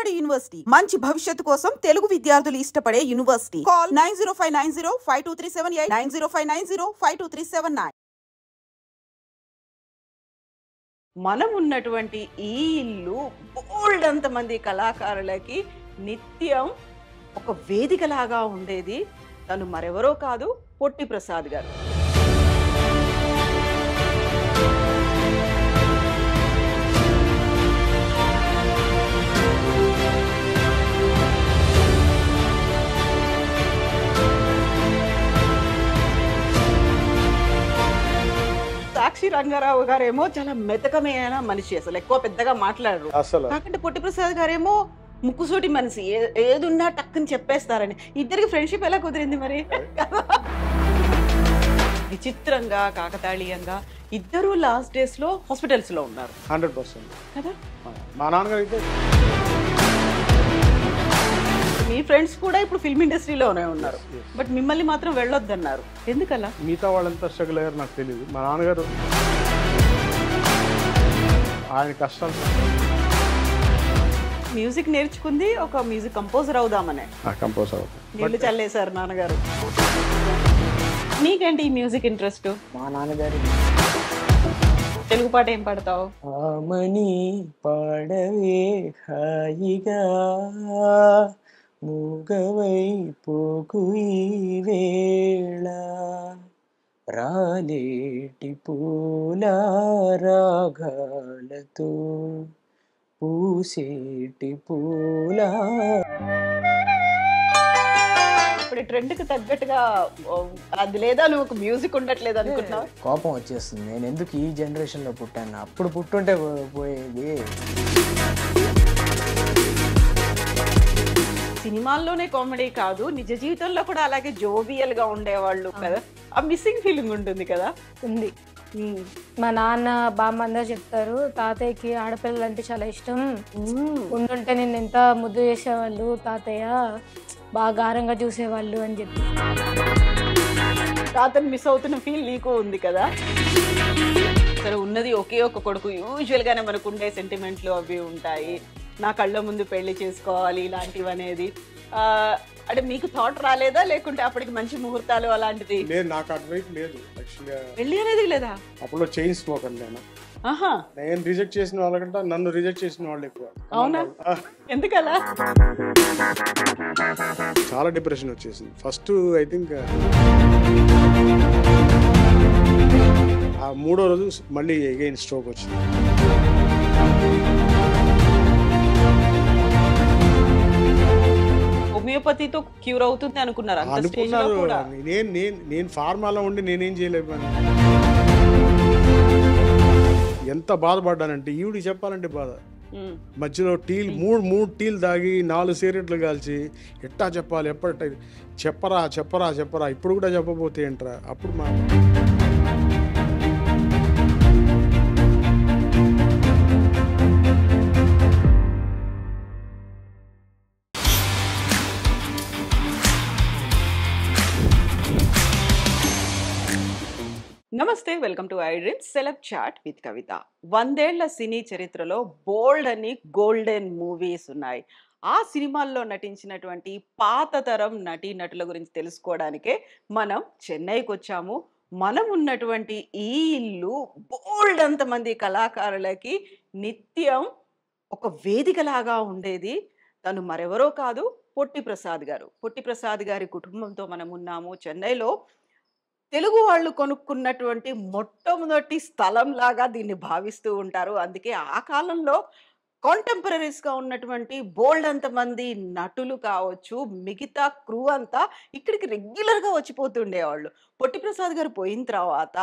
Vijayawada university మంచి భవిష్యత్తు కోసం తెలుగు విద్యార్థులు ఇష్టపడే యూనివర్సిటీ. కాల్ 9059052378 9059052379. మనం ఉన్నటువంటి ఈ ఇల్లు బోల్డ్ అంతమంది కళాకారులకి నిత్యం ఒక వేదికలాగా ఉండేది. తను మరెవరో కాదు, పొట్టి ప్రసాద్ గారు. సాక్షి రంగారావు గారేమో చాలా మెతకమైన మనిషి, అసలు ఎక్కువ పెద్దగా మాట్లాడరు. కాకంటే పొట్టి ప్రసాద్ గారేమో ముక్కుసూటి మనిషి, ఏదున్నా టక్కుని చెప్పేస్తారని. ఇద్దరికి ఫ్రెండ్షిప్ ఎలా కుదిరింది మరి? విచిత్రంగా కాకతాళీయంగా ఇద్దరు లాస్ట్ డేస్ లో హాస్పిటల్స్ లో ఉన్నారు. 100% కదా. మా నాన్నగారు అయితే మీ ఫ్రెండ్స్ కూడా ఇప్పుడు ఫిల్మ్ ఇండస్ట్రీలోనే ఉన్నారు, బట్ మిమ్మల్ని మాత్రం వెళ్ళొద్దన్నారు. ఎందుకలా? మిగతా వాళ్ళంతా స్ట్రగుల్ అయ్యారు నాకు తెలియదు. మా నాన్నగారు ఆయన కష్టాలు మ్యూజిక్ నేర్చుకుంది ఒక మ్యూజిక్ కంపోజర్ అవుదామనే. కంపోజ్ అవుతాయి. నీళ్ళు చల్లేశారు నాన్నగారు. నీకేంటి ఈ మ్యూజిక్ ఇంట్రెస్ట్? మా నాన్నగారు తెలుగు పాట ఏం పాడతావు? ఆమని పాడవే హాయిగా మూగవై పోకు ఈ వేళ రాలేటి పూల రాగాలతో పూసేటి పూల. ఇప్పుడు ట్రెండ్ కి తగ్గట్టుగా అది లేదా, నువ్వు ఒక మ్యూజిక్ ఉండట్లేదు అనుకుంటున్నావు? కోపం వచ్చేస్తుంది. నేను ఎందుకు ఈ జనరేషన్ లో పుట్టాను? అప్పుడు పుట్టుంటే పోయేది. సినిమాల్లోనే కామెడీ కాదు, నిజ జీవితంలో కూడా అలాగే జోవియల్ గా ఉండేవాళ్ళు కదా. ఆ మిస్సింగ్ ఫీలింగ్ ఉంటుంది కదా. ఉంది. మా నాన్న బామ్మ అందరూ చెప్తారు, తాతయ్యకి ఆడపిల్లలు అంటే చాలా ఇష్టం, ఉండుంటే నేను ఎంత ముద్దు చేసేవాళ్ళు, తాతయ్య బాగా గారంగా చూసేవాళ్ళు అని చెప్పి. తాతని మిస్ అవుతున్న ఫీల్ నీకు ఉంది కదా. సరే, ఉన్నది ఒకే ఒక కొడుకు, యూజువల్ గానే మనకు ఉండే సెంటిమెంట్లు అవి ఉంటాయి. నా కళ్ళ ముందు పెళ్లి చేసుకోవాలి ఇలాంటివి అనేది. అంటే మీకు థాట్ రాలేదా, లేకుంటే అప్పటికి మంచి ముహూర్తాలు అలాంటిది? లేదు, నాకు అటువైపు లేదు. యాక్చువల్గా పెళ్లి అనేది లేదా? అప్పుడు చైన్ స్మోకర్ నేను. నేను రిజెక్ట్ చేసిన వాళ్ళకంటే నన్ను రిజెక్ట్ చేసిన వాళ్ళు ఎక్కువ. అవునా? ఎందుకలా? చాలా డిప్రెషన్ వచ్చేసింది. ఫస్ట్ ఐ థింక్ ఆ 3వ రోజు మళ్ళీ అగైన్ స్ట్రోక్ వచ్చింది. హోమియోపతితో క్యూర్ అవుతుంది అనుకున్నారు? నేను ఫార్మాలో ఉండి నేనేం చేయలేను. ఎంత బాధపడ్డానంటే ఈవిడికి చెప్పాలంటే బాధ. మధ్యలో టీలు మూడు టీలు తాగి 4 సిగరెట్లు కాల్చి ఎట్టా చెప్పాలి, ఎప్పటి చెప్పరా చెప్పరా చెప్పరా, ఇప్పుడు కూడా చెప్పబోతే ఏంట్రా. అప్పుడు మా నమస్తే, welcome to iDreams celeb chat with Kavitha. 100 ఏళ్ల సినీ చరిత్రలో బోల్డ్ అని గోల్డెన్ మూవీస్ ఉన్నాయి. ఆ సినిమాల్లో నటించినటువంటి పాత తరం నటీనటుల గురించి తెలుసుకోవడానికే మనం చెన్నైకి వచ్చాము. మనం ఉన్నటువంటి ఈ ఇల్లు బోల్డ్ అంతమంది కళాకారులకి నిత్యం ఒక వేదికలాగా ఉండేది. తను మరెవరో కాదు, పొట్టి ప్రసాద్ గారు. పొట్టి ప్రసాద్ గారి కుటుంబంతో మనం ఉన్నాము. చెన్నైలో తెలుగు వాళ్ళు కొనుక్కున్నటువంటి మొట్టమొదటి స్థలం లాగా దీన్ని భావిస్తూ ఉంటారు. అందుకే ఆ కాలంలో కాంటెంపరీస్గా ఉన్నటువంటి బోల్డ్ అంతమంది నటులు కావచ్చు, మిగతా క్రూ అంతా ఇక్కడికి రెగ్యులర్గా వచ్చిపోతుండేవాళ్ళు. పొట్టి ప్రసాద్ గారు పోయిన తర్వాత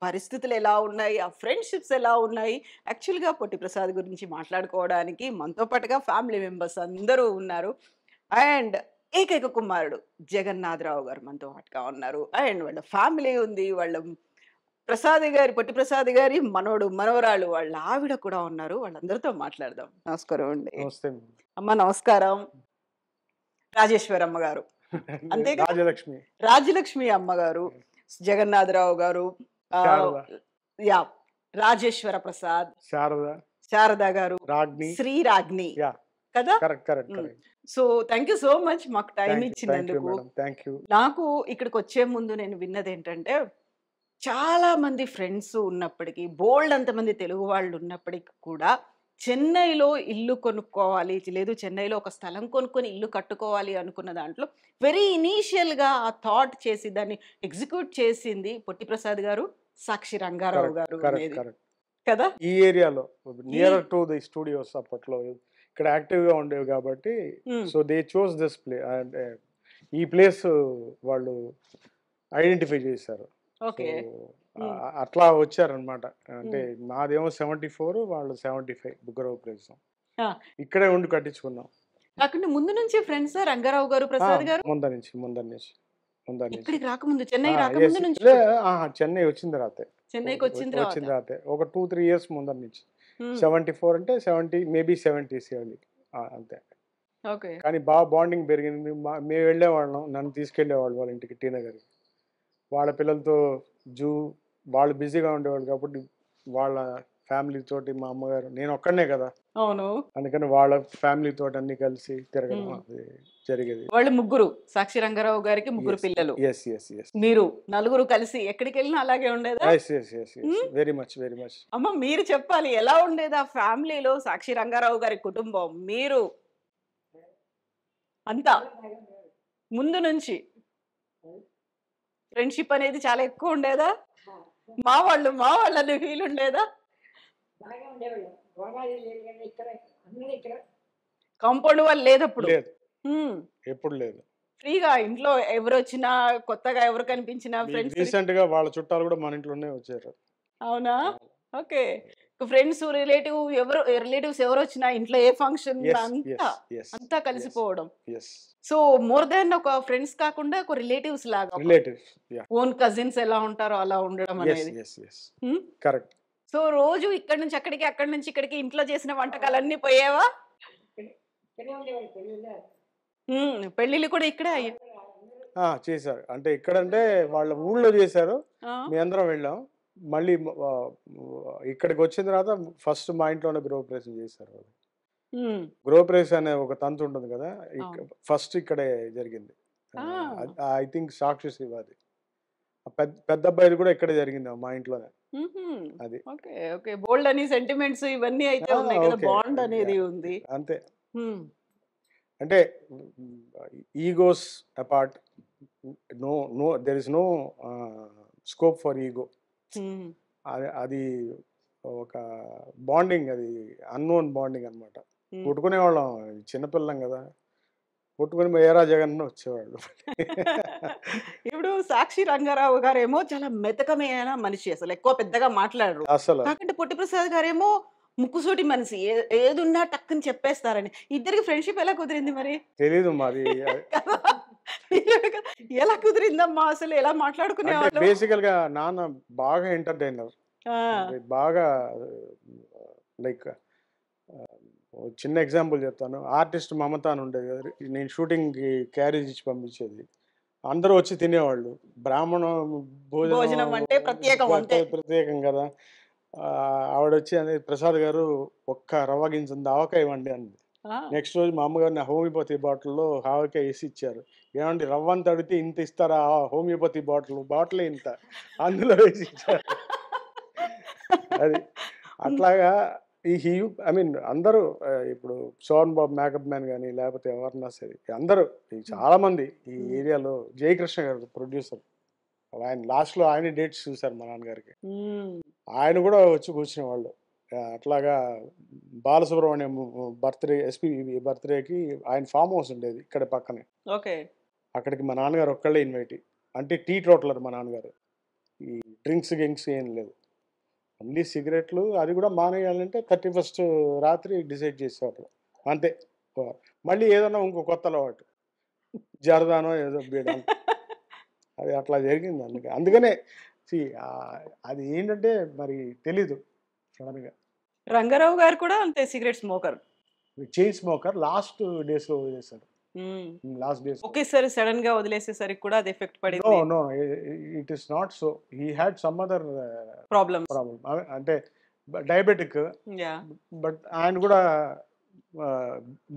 పరిస్థితులు ఎలా ఉన్నాయి, ఆ ఫ్రెండ్షిప్స్ ఎలా ఉన్నాయి, యాక్చువల్గా పొట్టి ప్రసాద్ గురించి మాట్లాడుకోవడానికి మనతో పాటుగా ఫ్యామిలీ మెంబర్స్ అందరూ ఉన్నారు. అండ్ ఏకైక కుమారుడు జగన్నాథరావు గారు మనతో పాటుగా ఉన్నారు. అండ్ వాళ్ళ ఫ్యామిలీ ఉంది. వాళ్ళ పొట్టి ప్రసాద్ గారి మనవడు మనవరాలు వాళ్ళ ఆవిడ కూడా ఉన్నారు. వాళ్ళందరితో మాట్లాడదాం. నమస్కారం అండి. అమ్మ నమస్కారం. రాజేశ్వరమ్మ గారు, అంతే, రాజలక్ష్మి అమ్మగారు, జగన్నాథరావు గారు, రాజేశ్వర ప్రసాద్, శారద గారు, శ్రీ రాగ్ని, కదా? Correct correct hmm. Correct. So thank you so much మాకు టైం థ్యాంక్ యూ ఇచ్చినందుకు. Madam, thank you. నాకు ఇక్కడికి వచ్చే ముందు నేను విన్నది ఏంటంటే, చాలా మంది ఫ్రెండ్స్ ఉన్నప్పటికీ, బోల్డ్ అంతమంది తెలుగు వాళ్ళు ఉన్నప్పటికీ కూడా చెన్నైలో ఇల్లు కొనుక్కోవాలి, లేదు చెన్నైలో ఒక స్థలం కొనుక్కొని ఇల్లు కట్టుకోవాలి అనుకున్న దాంట్లో వెరీ ఇనీషియల్గా ఆ థాట్ చేసి దాన్ని ఎగ్జిక్యూట్ చేసింది పొట్టి ప్రసాద్ గారు, సాక్షి రంగారావు కరెక్ట్ గారు కరెక్ట్ అనేది కరెక్ట్. కదా. ఈ ఏరియాలో నియర్ టు ది స్టూడియోస్ అప్పట్లో ఇక్కడ యాక్టివ్గా ఉండేవి కాబట్టి, మ్మ్. So they choose this play, అంటే ఈ ప్లేస్ వాళ్ళు ఐడెంటిఫై చేశారు. ఓకే. సో అట్లా వచ్చారనమాట. అంటే నాదేమో 74, వాళ్ళు 75 బుగ్గరావు ప్లేస్. ఆ. ఇక్కడే ఉండి కట్టించుకున్నాం. కాకుండా ముందు నుంచి ఫ్రెండ్స్ రంగారావు గారు, ప్రసాద్ గారు ముందర నుంచి ముందర నుంచి ముందర నుంచి. ఇక్కడికి రాకముందు, చెన్నై ఆ, రాకముందు yes. నుంచి లే, చెన్నై వచ్చిన తర్వాతే, చెన్నైకి వచ్చిన తర్వాత ఒక 2-3 ఇయర్స్ ముందర నుంచి. మ్మ్. 74 అంటే 70, మేబీ 70 అంతే. ఓకే. కానీ బాగా బాండింగ్ పెరిగింది. మేము వెళ్ళేవాళ్ళం, నన్ను తీసుకెళ్ళేవాళ్ళు వాళ్ళ ఇంటికి, టీ నగర్కి. వాళ్ళ పిల్లలతో వాళ్ళు బిజీగా ఉండేవాళ్ళు కాబట్టి వాళ్ళ ఫ్యామిలీ తోటి, మా అమ్మగారు, నేను ఒక్కడనే కదా, అవును. అందుకని వాళ్ళ ఫ్యామిలీ తోటి అన్ని కలిసి తిరగడం అది జరిగేది. వాళ్ళు ముగ్గురు, సాక్షి రంగారావు గారికి ముగ్గురు పిల్లలు, ఎస్ ఎస్ ఎస్ మీరు నలుగురు కలిసి ఎక్కడికి వెళ్ళినా అలాగే ఉండేదా? Yes yes yes very much very much. అమ్మ మీరు చెప్పాలి, ఎలా ఉండేదా ఫ్యామిలీలో సాక్షి రంగారావు గారి కుటుంబం, మీరు అంతా ముందు నుంచి ఫ్రెండ్షిప్ అనేది చాలా ఎక్కువ ఉండేదా? మా వాళ్ళు అనే ఫీల్ ఉండేదా? కాంపౌండ్ వాళ్ళు లేదప్పుడు? లేదు, ఎప్పుడు లేదు. ఫ్రీగా ఇంట్లో ఎవరు వచ్చినా, కొత్తగా ఎవరు కనిపించినా ఫ్రెండ్స్. రీసెంట్ గా వాళ్ళ చుట్టాలు కూడా మన ఇంట్లోనే వచ్చారు. అవునా? ఓకే. ఫ్రెండ్స్, రిలేటివ్స్ ఎవరు వచ్చినా ఇంట్లో ఏ ఫంక్షన్ అంతా కలిసిపోవడం. సో మోర్ దాన్ ఒక ఫ్రెండ్స్ కాకుండా ఒక రిలేటివ్స్ లాగా, రిలేటివ్స్, ఓన్ కజిన్స్ ఎలా ఉంటారో అలా ఉండడం అనేది. కరెక్ట్. సో రోజు ఇక్కడ నుంచి అక్కడికి, అక్కడి నుంచి ఇక్కడికి ఇంట్లో చేసిన వంటకాలన్నీ పోయేవా? పెళ్ళిళ్ళు కూడా ఇక్కడే చేశారు. అంటే ఇక్కడంటే వాళ్ళ ఊళ్ళో చేశారు, మీ అందరం వెళ్ళాం. మళ్ళీ ఇక్కడికి వచ్చిన తర్వాత ఫస్ట్ మా ఇంట్లోనే గృహప్రవేశం చేశారు వాళ్ళు. గృహప్రవేశం అనే ఒక తంతు ఉంటుంది కదా, ఫస్ట్ ఇక్కడే జరిగింది. ఐ థింక్ సాక్షి శివాది పెద్ద అబ్బాయిది కూడా ఇక్కడే జరిగింది, మా ఇంట్లోనే. అది ఓకే ఓకే. బోల్డ్ అని సెంటిమెంట్స్ ఇవన్నీ అయితే ఉన్నాయి కదా, బాండ్ అనేది ఉంది అంతే. అంటే egos apart, there is no scope for ego. అది ఒక బాండింగ్, అది అన్నోన్ బాండింగ్ అనమాట. కొట్టుకునే వాళ్ళం, చిన్నపిల్లం కదా, కొట్టుకుని ఏరా జగన్ వచ్చేవాళ్ళు. ఇప్పుడు సాక్షి రంగారావు గారేమో చాలా మెతకమైన మనిషి, అసలు ఎక్కువ పెద్దగా మాట్లాడరు. అసలు కాకుంటే పొట్టి ప్రసాద్ గారేమో ముక్కుసూటి మనిషి, ఏదున్నా టక్కుని చెప్పేస్తారని. ఇద్దరికి ఫ్రెండ్షిప్ ఎలా కుదిరింది మరి? తెలీదు మాది. ఎలా కుదిరిందమ్మా అసలు, ఎలా మాట్లాడుకునేవాళ్ళు? బేసికల్ గా నాన్న బాగా ఎంటర్టైనర్, బాగా లైక్ చిన్న ఎగ్జాంపుల్ చెప్తాను. ఆర్టిస్ట్ మమత అని ఉండేది కదా, నేను షూటింగ్కి క్యారేజ్ ఇచ్చి పంపించేది, అందరూ వచ్చి తినేవాళ్ళు. బ్రాహ్మణ భోజనం అంటే ప్రత్యేకం కదా. ఆవిడ వచ్చి అనేది, ప్రసాద్ గారు ఒక్క రవ్వ గింజ ఆవకాయ ఇవ్వండి అంది. నెక్స్ట్ రోజు మా అమ్మగారిని హోమియోపతి బాటిల్లో ఆవకాయ వేసి ఇచ్చారు. ఏమండి రవ్వ అంత అడిగితే ఇంత ఇస్తారా? హోమియోపతి బాటిల్ ఇంత, అందులో వేసి ఇచ్చారు. అది అట్లాగా ఐ మీన్ అందరూ, ఇప్పుడు సోహన్ బాబు మేకప్ మ్యాన్ కానీ, లేకపోతే ఎవరన్నా సరే, అందరూ చాలా మంది ఈ ఏరియాలో, జయకృష్ణ గారు ప్రొడ్యూసర్, ఆయన లాస్ట్లో ఆయన డేట్స్ చూశారు మా నాన్నగారికి, ఆయన కూడా వచ్చి కూర్చునేవాళ్ళు. అట్లాగా బాలసుబ్రహ్మణ్యం ఎస్పీ బర్త్డేకి ఆయన ఫామ్ హౌస్ ఉండేది ఇక్కడ పక్కనే. ఓకే. అక్కడికి మా నాన్నగారు ఒక్కళ్ళే ఇన్వైట్. అంటే టీ టోటలర్ మా నాన్నగారు, ఈ డ్రింక్స్ ఏం లేదు, ఓన్లీ సిగరెట్లు. అది కూడా మానేయాలంటే 31st రాత్రి డిసైడ్ చేసేవాళ్ళు అంతే. మళ్ళీ ఏదన్నా ఇంకో కొత్త అలవాటు, జరదానో ఏదో బీడం, అది అట్లా జరిగింది. అందుకనే అది ఏంటంటే మరి తెలీదు, సడన్గా. రంగారావు గారు కూడా అంతే, cigarette smoker, chain smoker. Last డేస్లో వదిలేశారు. లాస్ట్ డేస్ ఒకేసారి సడన్ గా వదిలేసేసరికి కూడా అది ఎఫెక్ట్ పడింది. No it is not so. He had some other problem, అంటే డయాబెటిక్. బట్ ఆయన కూడా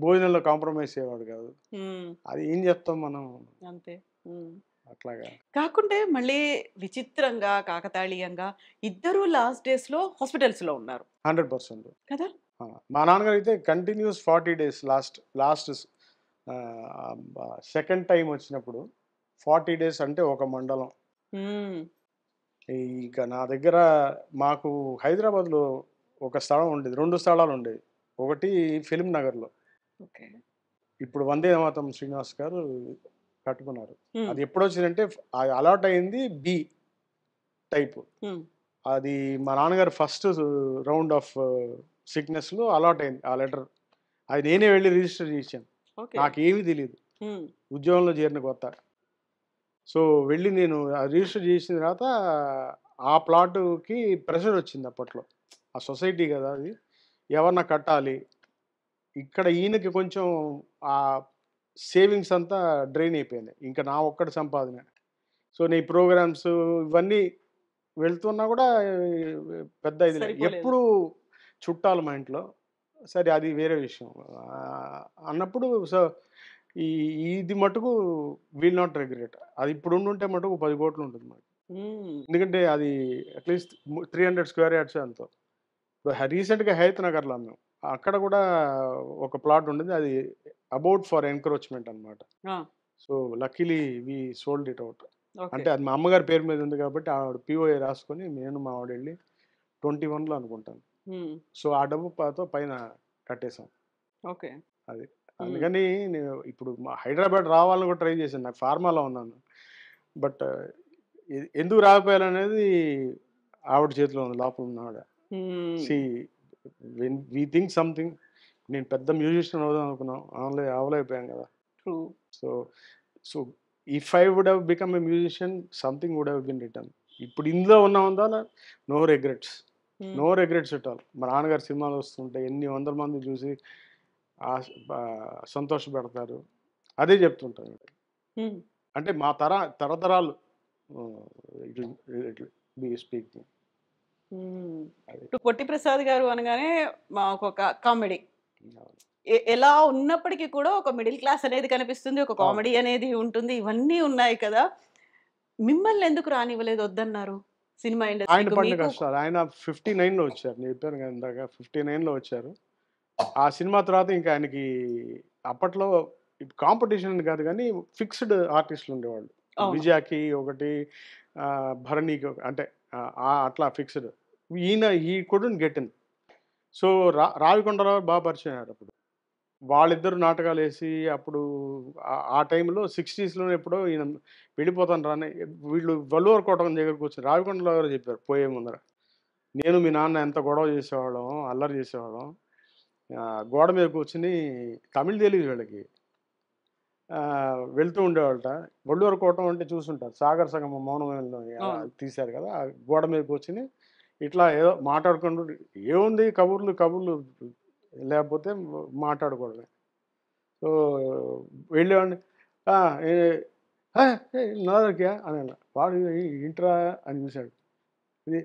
భోజనంలో కాంప్రమైజ్ అయ్యేవాడు కాదు. అది ఏం చెప్తాం మనం అంతే. అట్లాగా. కాకుంటే మళ్ళీ విచిత్రంగా, కాకతాళీయంగా ఇద్దరు లాస్ట్ డేస్‌లో హాస్పిటల్స్‌లో ఉన్నారు 100%. కదా! మా నాన్నగారు అయితే continuous 40 days last second time వచ్చినప్పుడు 40 డేస్ అంటే ఒక మండలం. హ్మ్. ఇక నా దగ్గర మాకు హైదరాబాద్‌లో ఒక స్థలం ఉండేది. 2 స్థలాలు ఉండేవి. ఒకటి ఫిల్మ్ నగర్‌లో. ఓకే. ఇప్పుడు వందే మాతరం శ్రీనివాస్ గారు కట్టుకున్నారు. హ్మ్. అది ఎప్పుడొచ్చిందంటే అది అలాట్ అయింది బి టైప్. హ్మ్. అది మా నాన్నగారు ఫస్ట్ రౌండ్ ఆఫ్ సిక్‌నెస్‌లో అలాట్ అయింది ఆ లెటర్. అది నేనే వెళ్లి రిజిస్టర్ చేశాను. ఓకే. నాకేమీ తెలీదు. హ్మ్. ఉద్యోగంలో చేరిన కొత్త. సో, వెళ్ళి నేను రిజిస్టర్ చేసిన తర్వాత ఆ ప్లాట్‌కి ప్రెషర్ వచ్చింది అప్పట్లో. ఆ సొసైటీ కదా అది. ఎవరన్నా కట్టాలి. ఇక్కడ ఈయనకి కొంచెం సేవింగ్స్ అంతా డ్రైన్ అయిపోయినాయి. ఇంకా నా ఒక్కడి సంపాదనే. సో, నీ ప్రోగ్రామ్స్ ఇవన్నీ వెళ్తున్నా కూడా పెద్ద ఇది లేదు. సరిపోలేదు. ఎప్పుడు చుట్టాలు మా ఇంట్లో. సరే అది వేరే విషయం. అన్నప్పుడు ఈ ఇది మటుకు విల్ నాట్ రిగ్రెట్. అది ఇప్పుడు ఉండుంటే మటుకు 10,00,00,000 ఉంటుంది మాకు. హ్మ్. ఎందుకంటే అది అట్‌లీస్ట్ 300 స్క్వేర్ యార్డ్సే ఎంతో. ఇప్పుడు రీసెంట్‌గా హయత్ నగర్‌లో అమ్మాం. అక్కడ కూడా ఒక ప్లాట్ ఉండేది. అది అబౌట్ ఫర్ ఎన్‌క్రోచ్‌మెంట్ అన్నమాట. ఆ! So, luckily we sold it out. Okay. అంటే అది మా అమ్మగారి పేరు మీద ఉంది కాబట్టి ఆవిడ పీఓఏ రాసుకొని నేను మా ఆవిడెళ్ళి 21లో అనుకుంటాను. హ్మ్. సో, ఆ డబ్బుతో పైన కట్టేసాం. ఓకే. అది. హ్మ్. అందుకని నేను ఇప్పుడు హైదరాబాద్ రావాలని కూడా ట్రై చేశాను. నాకు ఫార్మాలో ఉన్నాను. బట్ ఎందుకు రాకపోయాననేది ఆవిడ చేతిలో ఉంది. లోపల ఉన్న ఆవిడ. Hmm. See when we think something నేను పెద్ద మ్యూజిషియన్ అవుదాం అనుకున్నాం. అవ్వలేకపోయాం కదా! True. So, so if I would have become a musician something would have been return. ఇప్పుడు ఇందులో ఉన్నామందాల no regrets. Hmm. No regrets at all. మా నాన్నగారి సినిమాలు వస్తుంటే ఎన్ని వందల మంది చూసి సంతోషపెడతారు. అదే చెప్తుంటాను. హ్మ్. అంటే మా తరతరాలు ఇట్ ఇట్ బి స్పీకింగ్. హ్మ్. అది. ఇప్పుడు 'పొట్టి ప్రసాద్' గారు అనగానే మాకొక కామెడీ. ఎలా ఉన్నప్పటికీ కూడా ఒక మిడిల్ క్లాస్ అనేది కనిపిస్తుంది. ఒక అవును. కామెడీ అనేది ఉంటుంది. ఇవన్నీ ఉన్నాయి కదా! మిమ్మల్ని ఎందుకు రానివ్వలేదు? వద్దన్నారు. సినిమా ఆయన ఇండస్ట్రీకి పడిన మీకు కష్టాలు. ఆయన 59లో వచ్చారు. నేను చెప్పాను కదా ఇందాక 59లో వచ్చారు. ఆ సినిమా తర్వాత ఇంకా ఆయనకి అప్పట్లో కాంపిటీషన్ అని కాదు గానీ ఫిక్స్‌డ్ ఆర్టిస్టులు ఉండేవాళ్ళు. అవును. విజయాకి ఒకటి, భరణికి అంటే అట్లా fixed. He couldn't get in. So, Ravikondarao బాగా పరిచయం అయ్యారప్పుడు. వాళ్ళిద్దరు నాటకాలేసి అప్పుడు ఆ టైంలో 60స్‌లోనే ఎప్పుడో ఈయన వెళ్ళిపోతాను రా అని వీళ్ళు వల్లూరు కోటం దగ్గర కూర్చొని రావికొండరావు గారు చెప్పారు పోయే ముందర. నేను మీ నాన్న ఎంత గొడవ చేసేవాళ్ళం, అల్లరి చేసేవాళ్ళం. గోడ మీద కూర్చొని తమిళ్ తెలీదు వీళ్ళకి. వెళ్తూ ఉండేవాళ్ళట. వల్లూరు కోటం అంటే చూసుంటారు. 'సాగర సంగమం మౌనమేలో' అవును. తీశారు కదా! ఆ గోడ మీద కూర్చొని ఇట్లా ఏదో మాట్లాడుకుంటూ ఏముంది కబుర్లు, కబుర్లు లేకపోతే మాట్లాడుకోవడమే. సో, వెళ్ళేవాడిని. ఆ! ఏ "హే! నాదక్యా" అనేవాడు. వాడు ఏంట్రా అని చూసాడు. ఇది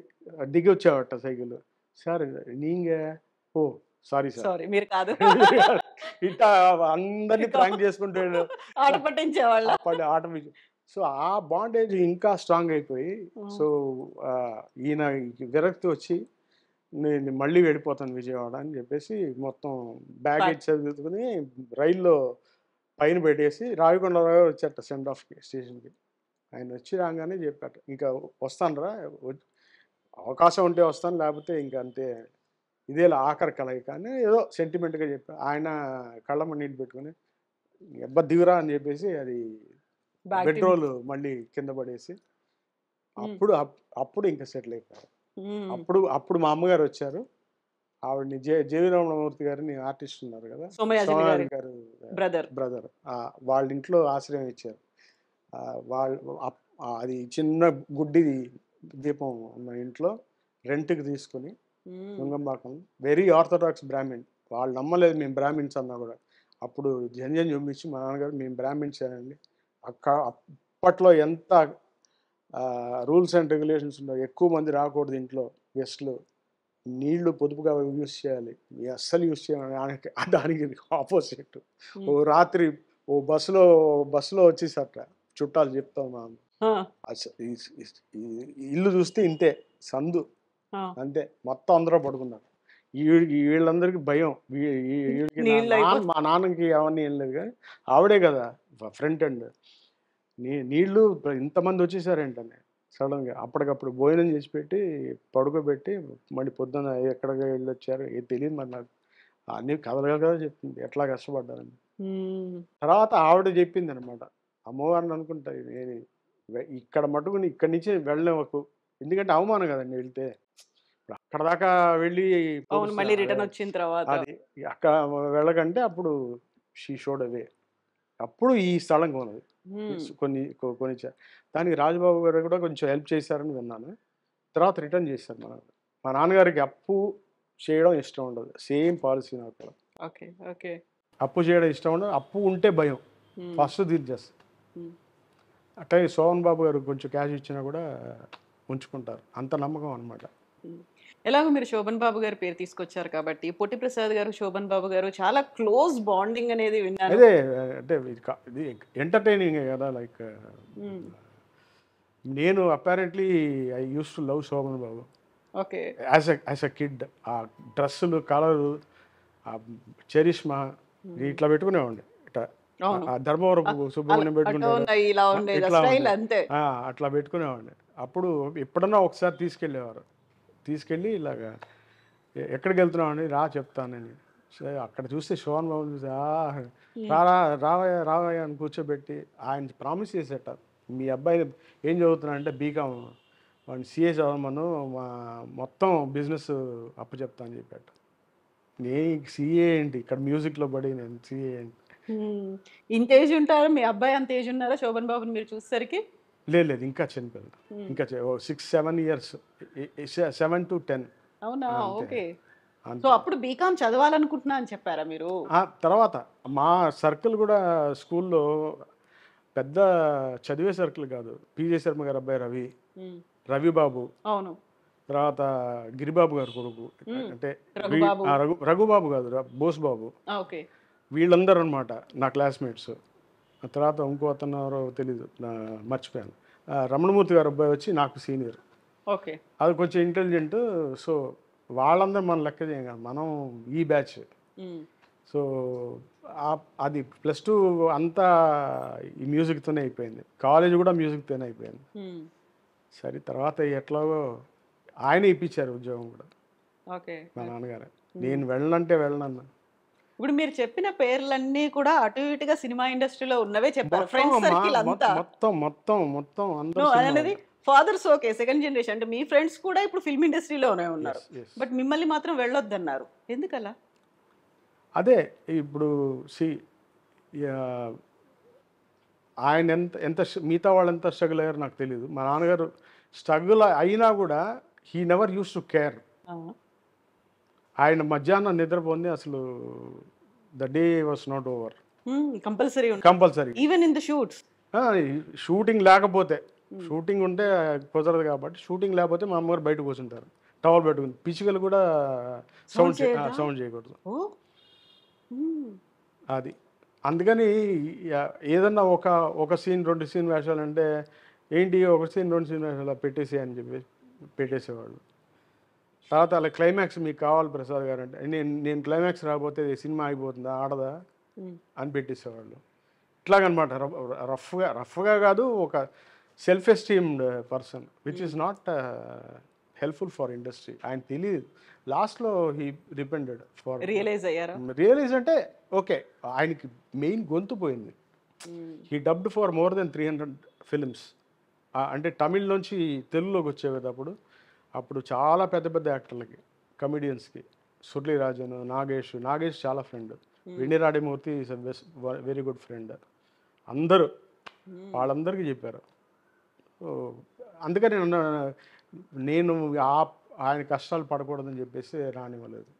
దిగొచ్చావట సైకిల్. "సార్ నీంగ ఓ సారీ సార్." సారీ మీరు కాదు. ఇట్టా అందరిని ప్రాంక్ చేసుకుంటూ ఆట పట్టించేవాళ్ళ? ఆట మీద. సో, ఆ బాండేజ్ ఇంకా స్ట్రాంగ్ అయిపోయి హ్మ్. సో, ఈయన విరక్తి వచ్చి నేను మళ్ళీ వెళ్ళిపోతాను విజయవాడ అని చెప్పేసి మొత్తం బ్యాగేజ్ చదువుకుని రైల్లో పైన పెట్టేసి రావికొండరావు గారు వచ్చారట సెండ్ ఆఫ్‌కి స్టేషన్‌కి. ఆయన వచ్చి రాగానే చెప్పాట. "ఇంకా వస్తానురా అవకాశం ఉంటే వస్తాను లేకపోతే ఇంక అంతే. ఇదేలా ఆఖరి కలయిక" అని ఏదో సెంటిమెంట్‌గా చెప్పా. ఆయన కళ్ళమ్మట నీళ్ళు పెట్టుకొని "అబ్బా! దిగురా" అని చెప్పేసి అది బ్యాక్ టు పెట్రోల్ మళ్ళీ కింద పడేసి హ్మ్. అప్పుడు ఇంకా సెటిల్ అయిపోయారు. హ్మ్. అప్పుడు మా అమ్మగారొచ్చారు. ఆవిడని జేవి రమణమూర్తి గారని ఆర్టిస్ట్ ఉన్నారు కదా! సోమయాజులు గారి సోమయాజులు గారు బ్రదర్. బ్రదర్. వాళ్ళ ఇంట్లో ఆశ్రయం ఇచ్చారు. వాళ్ళు అది చిన్న గుడ్డి దీపం ఉన్న ఇంట్లో రెంట్‌కి తీసుకొని హ్మ్. Nungambakkam very orthodox Brahmin. వాళ్ళు నమ్మలేదు మేము బ్రాహ్మిన్స్ అన్నా గూడా. అప్పుడు జంధ్యం జొంపించి మా నాన్నగారు మేము బ్రాహ్మిన్సేనండి. అప్పట్లో ఎంత రూల్స్ అండ్ రెగ్యులేషన్స్ ఉండేవి. ఎక్కువ మంది రాకూడదు ఇంట్లో గెస్ట్‌లు. నీళ్లు పొదుపుగా యూస్ చేయాలి, అస్సలు యూస్ చేయాలి దానికి ఆపోజిట్. ఓ రాత్రి బస్సులో వచ్చేసట చుట్టాలు చెప్తాం ఇల్లు చూస్తే ఇంతే సందు అంతే, మొత్తం అందరూ పడుకున్నారు. వీళ్ళందరికీ భయం, మా నాన్నకి అవన్నీ ఏం లేదు కానీ ఆవిడే కదా ఫ్రంట్ అండ్ నీళ్లు ఇంతమంది వచ్చేసారేంటని సడన్గా అప్పటికప్పుడు భోజనం చేసి పెట్టి పడుకోబెట్టి మళ్ళీ పొద్దున్న ఎక్కడికి వెళ్ళి వచ్చారు తెలియదు మరి నాకు. అన్నీ కథలుగా కదా చెప్తుంది ఎట్లా కష్టపడ్డారని. తర్వాత ఆవిడ చెప్పింది అనమాట, అమ్మవారిని అనుకుంటా నేను ఇక్కడ మటుకుని ఇక్కడి నుంచి వెళ్ళలేవకు, ఎందుకంటే అవమానం కదండి వెళ్తే. అక్కడ దాకా వెళ్ళి మళ్ళీ రిటర్న్ వచ్చిన తర్వాత అది అక్కడ వెళ్ళకంటే అప్పుడు షీ షోడ్ అవే. అప్పుడు ఈ స్థలం కొన్నది కొనిచ్చారు. దానికి రాజబాబు గారు కూడా కొంచెం హెల్ప్ చేశారని విన్నాను. తర్వాత రిటర్న్ చేశారు. మా నాన్నగారికి అప్పు చేయడం ఇష్టం ఉండదు, సేమ్ పాలసీ నాకు కూడా. ఓకే ఓకే, అప్పు చేయడం ఇష్టం ఉండదు, అప్పు ఉంటే భయం, ఫస్ట్ తీర్చేస్తారు. అట్లా సోహన్ బాబు గారు కొంచెం క్యాష్ ఇచ్చినా కూడా ఉంచుకుంటారు, అంత నమ్మకం అనమాట. ఎలాగో మీరు శోభన్ బాబు గారి పేరు తీసుకొచ్చారు కాబట్టి, పొట్టి ప్రసాద్ గారు శోభన్ బాబు గారు చాలా క్లోజ్ బాండింగ్ అనేది విన్నాను. అదే అంటే ఇది ఎంటర్టైనింగ్ కదా. లైక్ నేను apparently I use to love Shobhan Babu. Okay, as a kid ఆ డ్రెస్సులు, కలరు, చరిష్మా ఇట్లా పెట్టుకునేవాడి. ఇట్లా ధర్మవరం సుబ్రహ్మణ్యం పెట్టుకునేవాడు, అట్లా పెట్టుకునేవాడిని. అప్పుడు ఎప్పుడన్నా ఒకసారి తీసుకెళ్ళి ఇలాగా ఎక్కడికి వెళ్తున్నామని రా చెప్తానని. అక్కడ చూస్తే శోభన్ బాబు చూస్తే రావయ్య అని కూర్చోబెట్టి ఆయన ప్రామిస్ చేసేట, మీ అబ్బాయి ఏం చదువుతున్నా అంటే బీకామ్, వాడిని సిఏ చదవమను, మొత్తం బిజినెస్ అప్పు చెప్తా అని చెప్పాట. నేను సిఏ ఏంటి ఇక్కడ మ్యూజిక్లో పడి నేను సిఏ ఏంటి. ఇంత ఏజ్ ఉంటారా మీ అబ్బాయి? అంత ఏజ్ ఉన్నారా శోభన్ బాబుని మీరు చూసేసరికి? లేదు ఇంకా చిన్నపిల్లలు, ఇంకా 6-7 years, 7 to 10. అవునా? ఓకే. సో అప్పుడు బీకామ్ చదవాలనుకుంటున్నా అని చెప్పారా మీరు? తర్వాత మా సర్కిల్ కూడా స్కూల్లో పెద్ద చదివే సర్కిల్ కాదు. పిజే శర్మ గారు అబ్బాయి రవిబాబు, అవును, తర్వాత గిరిబాబు గారు కొడుకు, అంటే రఘుబాబు కాదు బోస్ బాబు, వీళ్ళందరూ అనమాట నా క్లాస్మేట్స్. తర్వాత ఇంకో అతను ఎవరో తెలీదు, మర్చిపోయాను. రమణమూర్తి గారు అబ్బాయి వచ్చి నాకు సీనియర్. ఓకే, అది కొంచెం ఇంటెలిజెంట్. సో వాళ్ళందరూ మనం లెక్క చేయం కదా, మనం ఈ బ్యాచ్. సో అది +2 అంతా ఈ మ్యూజిక్తోనే అయిపోయింది, కాలేజ్ కూడా మ్యూజిక్తోనే అయిపోయింది. సరే తర్వాత ఎట్లాగో ఆయన ఇప్పించారు ఉద్యోగం కూడా, మా నాన్నగారు. నేను వెళ్ళనంటే వెళ్ళనన్నా. ఇప్పుడు మీరు చెప్పిన పేర్లన్నీ కూడా అటు ఇటుగా సినిమా ఇండస్ట్రీలో ఉన్నవే చెప్పారు. ఫ్రెండ్స్ సర్కిల్ అంతా మొత్తం అనేది ఫాదర్స్ ఓకే, సెకండ్ జనరేషన్ అంటే మీ ఫ్రెండ్స్ కూడా ఇప్పుడు ఫిల్మ్ ఇండస్ట్రీలోనే ఉన్నారు. బట్ మిమ్మల్ని మాత్రం వెళ్ళొద్దన్నారు, ఎందుకలా? అదే ఇప్పుడు ఆయన ఎంత మిగతా వాళ్ళు ఎంత స్ట్రగుల్ అయ్యారో నాకు తెలియదు. మా నాన్నగారు స్ట్రగుల్ అయినా కూడా he never use to care. ఆయన మధ్యాహ్నం నిద్రపోయింది అసలు, the day was not over. Compulsory even in the shoots. Shooting లేకపోతే, షూటింగ్ ఉంటే కుదరదు కాబట్టి, షూటింగ్ లేకపోతే మా అమ్మగారు బయట కూర్చుంటారు టవల్ పెట్టుకుని. పిచ్చుకలు కూడా సౌండ్ చేయకూడదు అది. అందుకని ఏదన్నా ఒక సీన్ 2 సీన్ వేషాలంటే ఏంటి, ఒక సీన్ 2 సీన్ వేషాలు పెట్టేసి అని చెప్పి పెట్టేసేవాళ్ళు. తర్వాత అలా క్లైమాక్స్ మీకు కావాలి ప్రసాద్ గారు అంటే, నేను క్లైమాక్స్ రాకపోతే సినిమా అయిపోతుందా, ఆడదా అని పెట్టేసేవాళ్ళు. ఇట్లాగనమాట. రఫ్గా కాదు, ఒక self esteemed person, which is not helpful for industry. ఆయన తెలియదు, లాస్ట్లో హీ రిపెండెడ్ ఫర్ రియలైజ్ అంటే ఓకే, ఆయనకి మెయిన్ గొంతు పోయింది. He dubbed for more than 300 films. అంటే తమిళ్ నుంచి తెలుగులోకి వచ్చేటప్పుడు అప్పుడు చాలా పెద్ద యాక్టర్లకి, కమెడియన్స్కి, సుర్లీరాజన్, నాగేష్ చాలా friend, Venniradaimoorthy is very good friend. అందరూ వాళ్ళందరికీ చెప్పారు. అందుకని నేను ఆయన కష్టాలు పడకూడదని చెప్పేసి రానివ్వలేదు.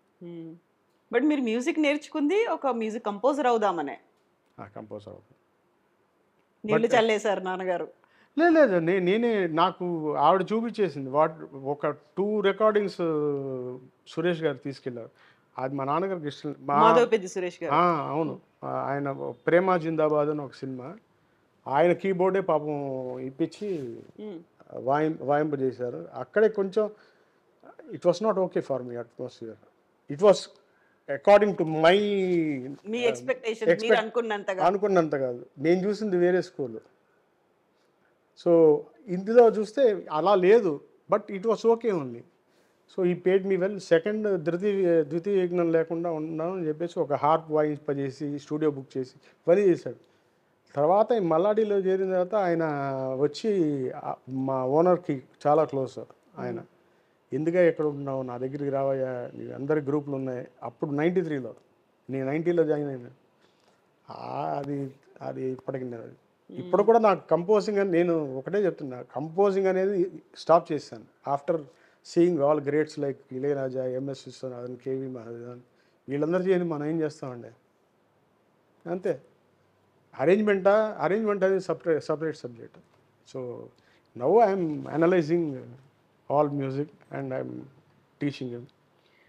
బట్ మీరు మ్యూజిక్ నేర్చుకుంది ఒక మ్యూజిక్ కంపోజర్ అవుదామనే. కంపోజర్ అవుతాం. నీళ్ళు చల్లేశారు నాన్నగారు. లేదు నేనే నాకు ఆవిడ చూపించేసింది ఒక 2 రికార్డింగ్స్ సురేష్ గారు తీసుకెళ్ళారు. అది మా నాన్నగారికి ఇష్టం. మాధవపెద్ది సురేష్ గారు. అవును. ఆయన 'ప్రేమ జిందాబాద్' అని ఒక సినిమా. ఆయన కీబోర్డే పాపం ఇప్పించి వాయింపజేశారు. అక్కడే కొంచెం it was not okay for me atmosphere. It was according to my me expectation మీరు అనుకున్నంత కాదు. నేను చూసింది వేరే స్కూల్. సో ఇందులో చూస్తే అలా లేదు, but it was okay only. So ఈ పేడ్ మీ వెల్. సెకండ్ ద్వితీయ యజ్ఞం లేకుండా ఉన్నాను అని చెప్పేసి ఒక హార్ప్ వాయింపజేసి స్టూడియో బుక్ చేసి పని చేశాడు. తర్వాత ఈ మల్లాడిలో చేరిన తర్వాత ఆయన వచ్చి మా ఓనర్కి చాలా క్లోజ్. ఆయన ఎందుగా ఎక్కడ ఉన్నావు, నా దగ్గరికి రావయ్యా, అందరి గ్రూపులు ఉన్నాయి. అప్పుడు 93లో, నేను 90లో జాయిన్ అయినా. అది ఇప్పటికి ఇప్పుడు కూడా నాకు కంపోజింగ్ అని నేను ఒకటే చెప్తున్నా, కంపోజింగ్ అనేది స్టాప్ చేశాను after seeing all greats like Ilaiyaraaja, MS Viswanathan, KV Mahadevan, వీళ్ళందరూ చేయని మనం ఏం చేస్తామండి, అంతే. అరేంజ్మెంట్ అనేది separate subject. So now I'm analysing all music and I'm teaching.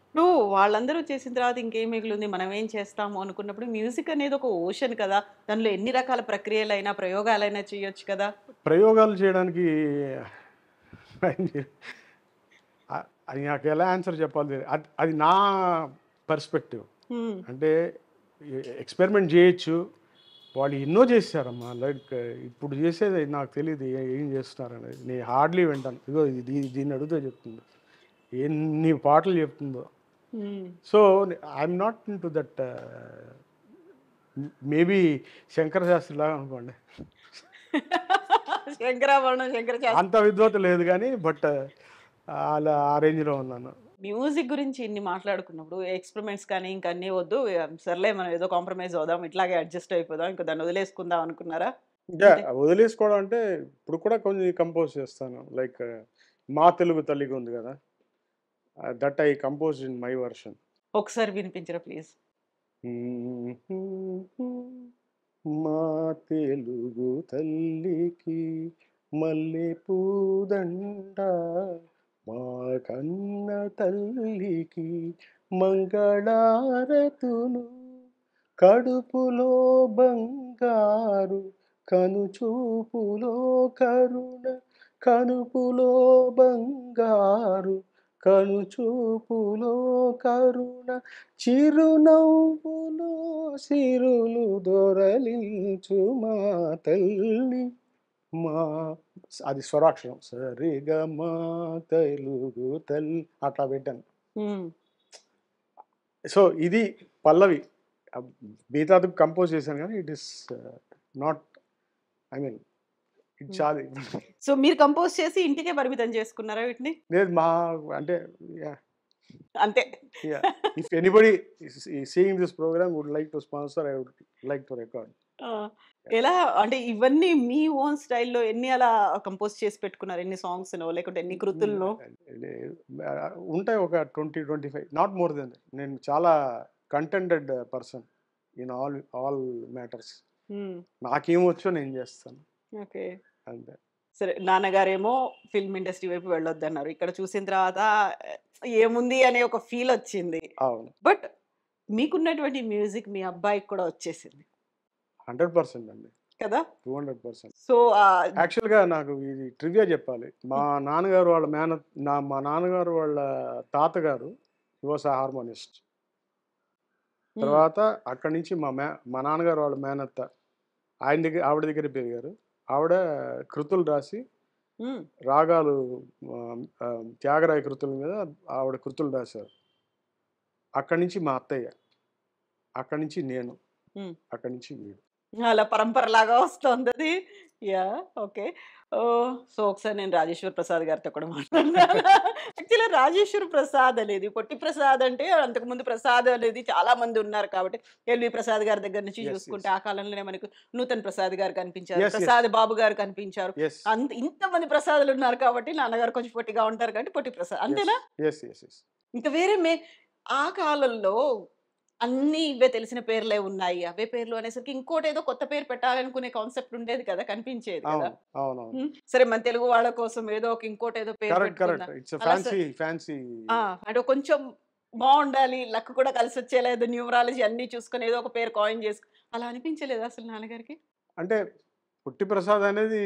ఇప్పుడు వాళ్ళందరూ చేసిన తర్వాత ఇంకేం మిగిలింది, మనం ఏం చేస్తాము అనుకున్నప్పుడు మ్యూజిక్ అనేది ఒక ఓషన్ కదా, దానిలో ఎన్ని రకాల ప్రక్రియలైనా ప్రయోగాలైనా చేయొచ్చు కదా. ప్రయోగాలు చేయడానికి అది నాకు ఎలా ఆన్సర్ చెప్పాలి, అది నా పర్స్పెక్టివ్. అంటే ఎక్స్పెరిమెంట్ చేయొచ్చు, వాళ్ళు ఎన్నో చేశారమ్మా. లైక్ ఇప్పుడు చేసేది నాకు తెలియదు ఏం చేస్తున్నారు అనేది. నేను హార్డ్లీ వింటాను. ఇదో దీన్ని అడుగుతో చెప్తుంది, ఎన్ని పాటలు చెప్తుందో. So I'm not into that. Maybe Shankara Sastri లాగా అనుకోండి, అంత విద్వత లేదు కానీ, బట్ అలా ఆ రేంజ్లో ఉన్నాను. మ్యూజిక్ గురించి ఇన్ని మాట్లాడుకున్నప్పుడు ఎక్స్పెరిమెంట్స్ కానీ ఇంకా అన్నీ వద్దు, సర్లే మనం ఏదో కాంప్రమైజ్ అవుదాం, ఇట్లాగే అడ్జస్ట్ అయిపోదాం, ఇంకా దాన్ని వదిలేసుకుందాం అనుకున్నారా? వదిలేసుకోవడం అంటే ఇప్పుడు కూడా కొంచెం కంపోజ్ చేస్తాను. లైక్ మా తెలుగు తల్లిగా ఉంది కదా, that I compose in my version. ఒకసారి వినిపించరా ప్లీజ్. మా తెలుగు తల్లికి మల్లె పూదండ, మా కన్న తల్లికి మంగళారతులు, కడుపులో బంగారు కనుచూపులో కరుణ, కనుపులో బంగారు కనుచూపులో కరుణ, చిరునవ్వులో సిరులు దొరలించు మా తల్లి. మా అది స్వరాక్షరం, సరిగా మా తెలుగు తల్లి అట్లా పెట్టాను. సో ఇది పల్లవి. మిగతాది కంపోజ్ చేశాను కానీ it is not, I mean it చాలు. సో మీరు కంపోజ్ చేసి ఇంటికే పరిమితం చేసుకున్నారా వీటిని? లేదు, మా అంటే అంతే. If anybody seeing this programme would like to sponsor, I would like to record. ఎలా అంటే ఇవన్నీ మీ ఓన్ స్టైల్లో ఎన్ని అలా కంపోజ్ చేసి పెట్టుకున్నారు? ఎన్ని సాంగ్స్ లేకుంటే ఎన్ని కృతుల్లో ఉంటాయి? ఒక 20-25, నాట్ మోర్ దెన్. నేను చాలా contented person in all matters. నాకేమొచ్చో నేను చేస్తాను. ఓకే, అంతే. సరే, నాన్నగారేమో ఫిల్మ్ ఇండస్ట్రీ వైపు వెళ్ళొద్దు అన్నారు. ఇక్కడ చూసిన తర్వాత ఏముంది అనే ఒక ఫీల్ వచ్చింది. అవును, బట్ మీకున్నటువంటి మ్యూజిక్ మీ అబ్బాయికి కూడా వచ్చేసింది. 100% అండి కదా, 200%. సో యాక్చువల్గా నాకు ఇది ట్రివియా చెప్పాలి. మా నాన్నగారు వాళ్ళ తాతగారు వాస్ ఆ హార్మోనిస్ట్. తర్వాత అక్కడి నుంచి మా నాన్నగారు వాళ్ళ మేనత్త ఆవిడ దగ్గర పెరిగారు. ఆవిడ కృతులు రాసి రాగాలు, త్యాగరాయ కృతుల మీద ఆవిడ కృతులు రాశారు. అక్కడి నుంచి మా అత్తయ్య, అక్కడి నుంచి నేను, అక్కడి నుంచి వీడు, అలా పరంపరలాగా వస్తుంది అది. Yeah, okay. సో ఒకసారి నేను రాజేశ్వర్ ప్రసాద్ గారితో కూడా మాట్లాడుతున్నాను. యాక్చువల్లీ రాజేశ్వర్ ప్రసాద్ అనేది, పొట్టి ప్రసాద్ అంటే అంతకుముందు ప్రసాద్ అనేది చాలా మంది ఉన్నారు కాబట్టి, ఎల్వి ప్రసాద్ గారి దగ్గర నుంచి చూసుకుంటే ఆ కాలంలోనే మనకు నూతన్ ప్రసాద్ గారు కనిపించారు, ప్రసాద్ బాబు గారు కనిపించారు. ఇంతమంది ప్రసాదులు ఉన్నారు కాబట్టి నాన్నగారు కొంచెం పొట్టిగా ఉంటారు కాబట్టి పొట్టి ప్రసాద్, అంతేనా? ఇంకా వేరే ఆ కాలంలో అన్ని ఇవే తెలిసిన పేర్లే ఉన్నాయి, అవే పేర్లు అనేసరికి ఇంకోటి ఏదో కొత్త పేరు పెట్టాలనుకునే కాన్సెప్ట్ ఉండేది కదా, కనిపించేది కదా. అవును అవునవును సరే మన తెలుగు వాళ్ళ కోసం ఏదో ఒక ఇంకోటి ఏదో పేరు కరెక్ట్ పెట్టుకుందాం. కరెక్ట్. ఇట్స్ అలా ఫ్యాన్సీ. అంటే కొంచెం బాగుండాలి, లక్ కూడా కలిసి వచ్చేలేదు, న్యూమరాలజీ అన్ని చూసుకొని ఏదో ఒక పేరు కాయిన్ చేసుకు అలా అనిపించలేదు అసలు నాన్నగారికి? అంటే పుట్టి ప్రసాద్ అనేది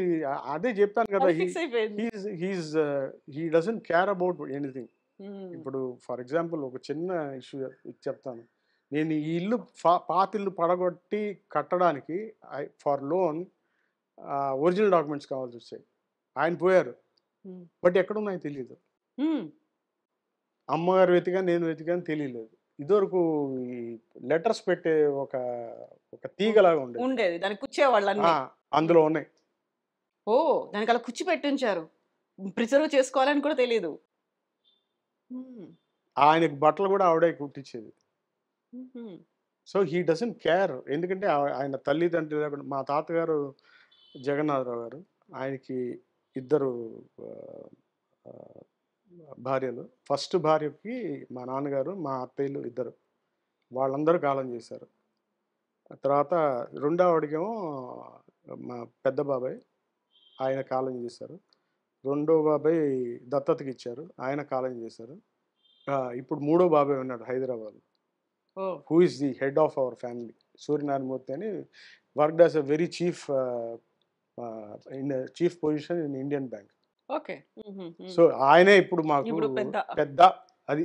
అదే చెప్పాను కదా, అది ఫిక్స్ అయిపోయింది. He doesn't care about anything. Um, ఇప్పుడు ఫర్ ఎగ్జాంపుల్ ఒక చిన్న ఇష్యూ చెప్తాను. నేను ఈ ఇల్లు పాతిల్లు పడగొట్టి కట్టడానికి ఫర్ లోన్ ఒరిజినల్ డాక్యుమెంట్స్ కావాల్సి వచ్చాయి. ఆయన పోయారు, ఉమ్, బట్ ఎక్కడున్నాయో తెలియదు. ఉమ్, అమ్మగారు వెతికాను, నేను వెతికాను, తెలియలేదు. ఇదివరకు ఈ లెటర్స్ పెట్టే ఒక ఒక తీగలాగా ఉండేది, ఉండేది దానికి కూర్చేవాళ్ళు అన్ని. అందులో ఉన్నాయి. ఓ, దానికి అలా కుచ్చి పెట్టించారు, ప్రిజర్వ్ చేసుకోవాలని కూడా తెలియదు. ఆయనకు బట్టలు కూడా ఆవిడే కుట్టించేది. So he doesn't care. ఎందుకంటే ఆయన తల్లిదండ్రులు లేకుండా, మా తాతగారు జగన్నాథరావు గారు, ఆయనకి ఇద్దరు ఆ, భార్యలు. ఫస్ట్ భార్యకి మా నాన్నగారు, మా అత్తయ్యలు ఇద్దరు, వాళ్ళందరూ కాలం చేశారు. తర్వాత రెండో ఆవిడకేమో మా పెద్ద బాబాయ్, ఆయన కాలం చేశారు. రెండో బాబాయ్ దత్తతకి ఇచ్చారు, ఆయన కాలం చేశారు. ఇప్పుడు మూడో బాబాయ్ ఉన్నాడు Hyderabad, who is the head of our family, Suryanarayanamurthy అని. Worked as a very chief position in Indian Bank. Okay. So ఆయనే ఇప్పుడు మాకు ఇప్పుడు పెద్ద అది.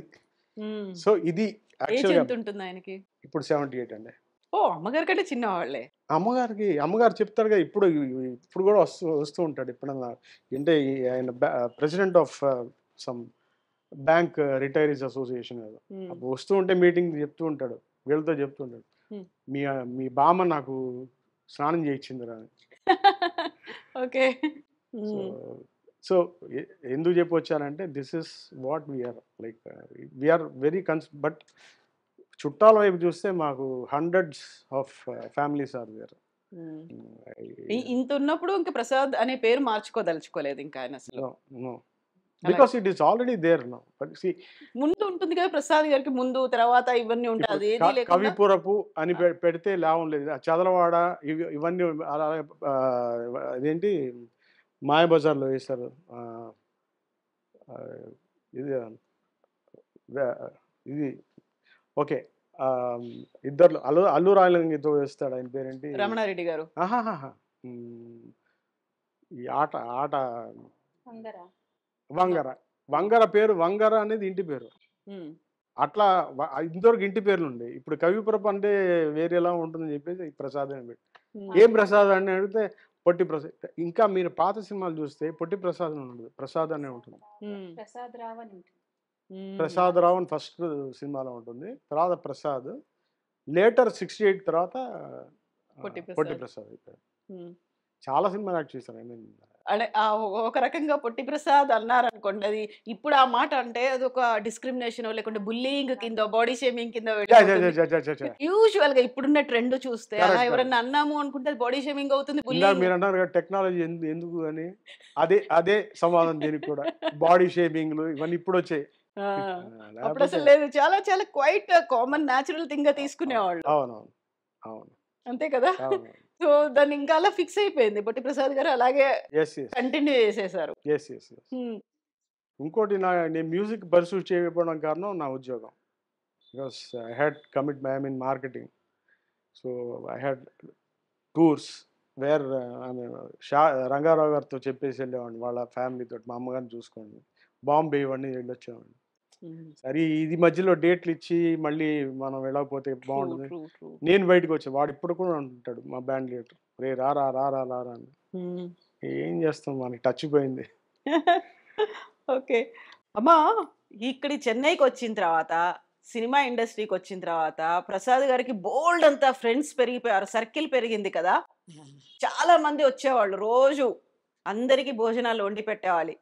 సో ఇది ఏజ్ యాక్చువల్గా ఎంత ఉంటుంది ఆయనకి? ఇప్పుడు 78 అండి. ఓ, అమ్మగారి కంటే చిన్నవాళ్లే. అమ్మగారు చెప్తారు కదా, ఇప్పుడు కూడా వస్తూ ఉంటాడు ఎప్పుడన్నా. అంటే ఆయన president of some bank retirees association ఏదో, అప్పుడు వస్తూ ఉంటే మీటింగ్ చెప్తూ ఉంటాడు, వీళ్ళతో చెప్తూ ఉంటాడు, మీ మీ బామ్మ నాకు స్నానం చేయించిందిరా అని. ఓకే. సో ఎందుకు చెప్పొచ్చానంటే this is what we're like, we're very but చుట్టాల వైపు చూస్తే మాకు hundreds of families are there. ఇంత ఉన్నప్పుడు ఇంకా ప్రసాద్ అనే పేరు మార్చుకోదలుచుకోలేదు ఇంకా ఆయన అసలు. Because it is already there now. ముందు ఉంటుంది కదా ప్రసాద్ గారికి, ముందు తర్వాత ఇవన్నీ ఉంటుంది. కవిపురపు అని పెడితే లాభం లేదు. చదలవాడ ఇవన్నీ అలా అదేంటి మాయబజార్లో వేస్తారు. ఇది ఓకే, ఇద్దరు అల్లు రాయలింగితో వేస్తాడు, ఆయన పేరేంటి, రమణారెడ్డి గారు. ఈ ఆట వంగర పేరు, వంగర అనేది ఇంటి పేరు. అట్లా ఇంతవరకు ఇంటి పేర్లు ఉండే. ఇప్పుడు కవిపురపు అంటే వేరేలా ఉంటుందని చెప్పేసి ప్రసాద్ అని పెట్టి, ఏం ప్రసాద్ అని అడిగితే పొట్టి ప్రసాద్. ఇంకా మీరు పాత సినిమాలు చూస్తే పొట్టి ప్రసాద్ అని ఉండదు, ప్రసాద్ అనే ఉంటుంది. ప్రసాద్ రావు అని ఫస్ట్ సినిమాలో ఉంటుంది, తర్వాత ప్రసాద్, లేటర్ 68 తర్వాత పొట్టి ప్రసాద్ అయిపోయాడు. చాలా సినిమాలు యాక్ట్ చేశారు. అంటే ఒక రకంగా పొట్టి ప్రసాద్ అన్నారు అనుకోండి, అది ఇప్పుడు ఆ మాట అంటే అది ఒక డిస్క్రిమినేషన్ లేకుంటే బుల్లింగ్ కింద, బాడీ షేమింగ్ కింద. యూజువల్ గా ఇప్పుడున్న ట్రెండ్ చూస్తే అలా ఎవరన్నా అన్నాము అనుకుంటే అది బాడీ షేమింగ్ అవుతుంది. మీరు అన్నారు టెక్నాలజీ ఎందుకు అని, అదే సమాధానం దీనికి కూడా. బాడీ షేమింగ్లు ఇవన్నీ ఇప్పుడు వచ్చాయి, అప్పుడు అసలు లేదు. చాలా చాలా క్వైట్ కామన్ న్యాచురల్ థింగ్ గా తీసుకునేవాళ్ళు. అవునవును అవును, అంతే కదా. సో దాన్ని ఇంకా అలా ఫిక్స్ అయిపోయింది. పొట్టి ప్రసాద్ గారు అలాగే కంటిన్యూ చేసేసారు. ఇంకోటి నేను మ్యూజిక్ పర్సూ చేయకపోవడం కారణం నా ఉద్యోగం. Because I had I mean marketing. So I had tours where Ranga Rao గారితో చెప్పేసి వెళ్ళేవాడిని వాళ్ళ ఫ్యామిలీతో, మా అమ్మగారిని చూసుకోండి, బాంబే ఇవన్నీ వెళ్ళొచ్చేవాడిని. సరే ఇది మధ్యలో డేట్లు ఇచ్చి మళ్ళీ మనం వెళ్ళకపోతే బాగుంటుంది. నేను బయటకు వచ్చాను, వాడు ఇప్పుడు కూడా ఉంటాడు మా బ్యాండ్ లీడర్, రే రారా రారా రారా అని. ఏం చేస్తాం, మనకి టచ్ పోయింది. ఓకే అమ్మా, ఇక్కడి చెన్నైకి వచ్చిన తర్వాత, సినిమా ఇండస్ట్రీకి వచ్చిన తర్వాత ప్రసాద్ గారికి బోల్డ్ అంతా ఫ్రెండ్స్ పెరిగిపోయారు, సర్కిల్ పెరిగింది కదా. చాలా మంది వచ్చేవాళ్ళు, రోజు అందరికి భోజనాలు వండి పెట్టేవాలి.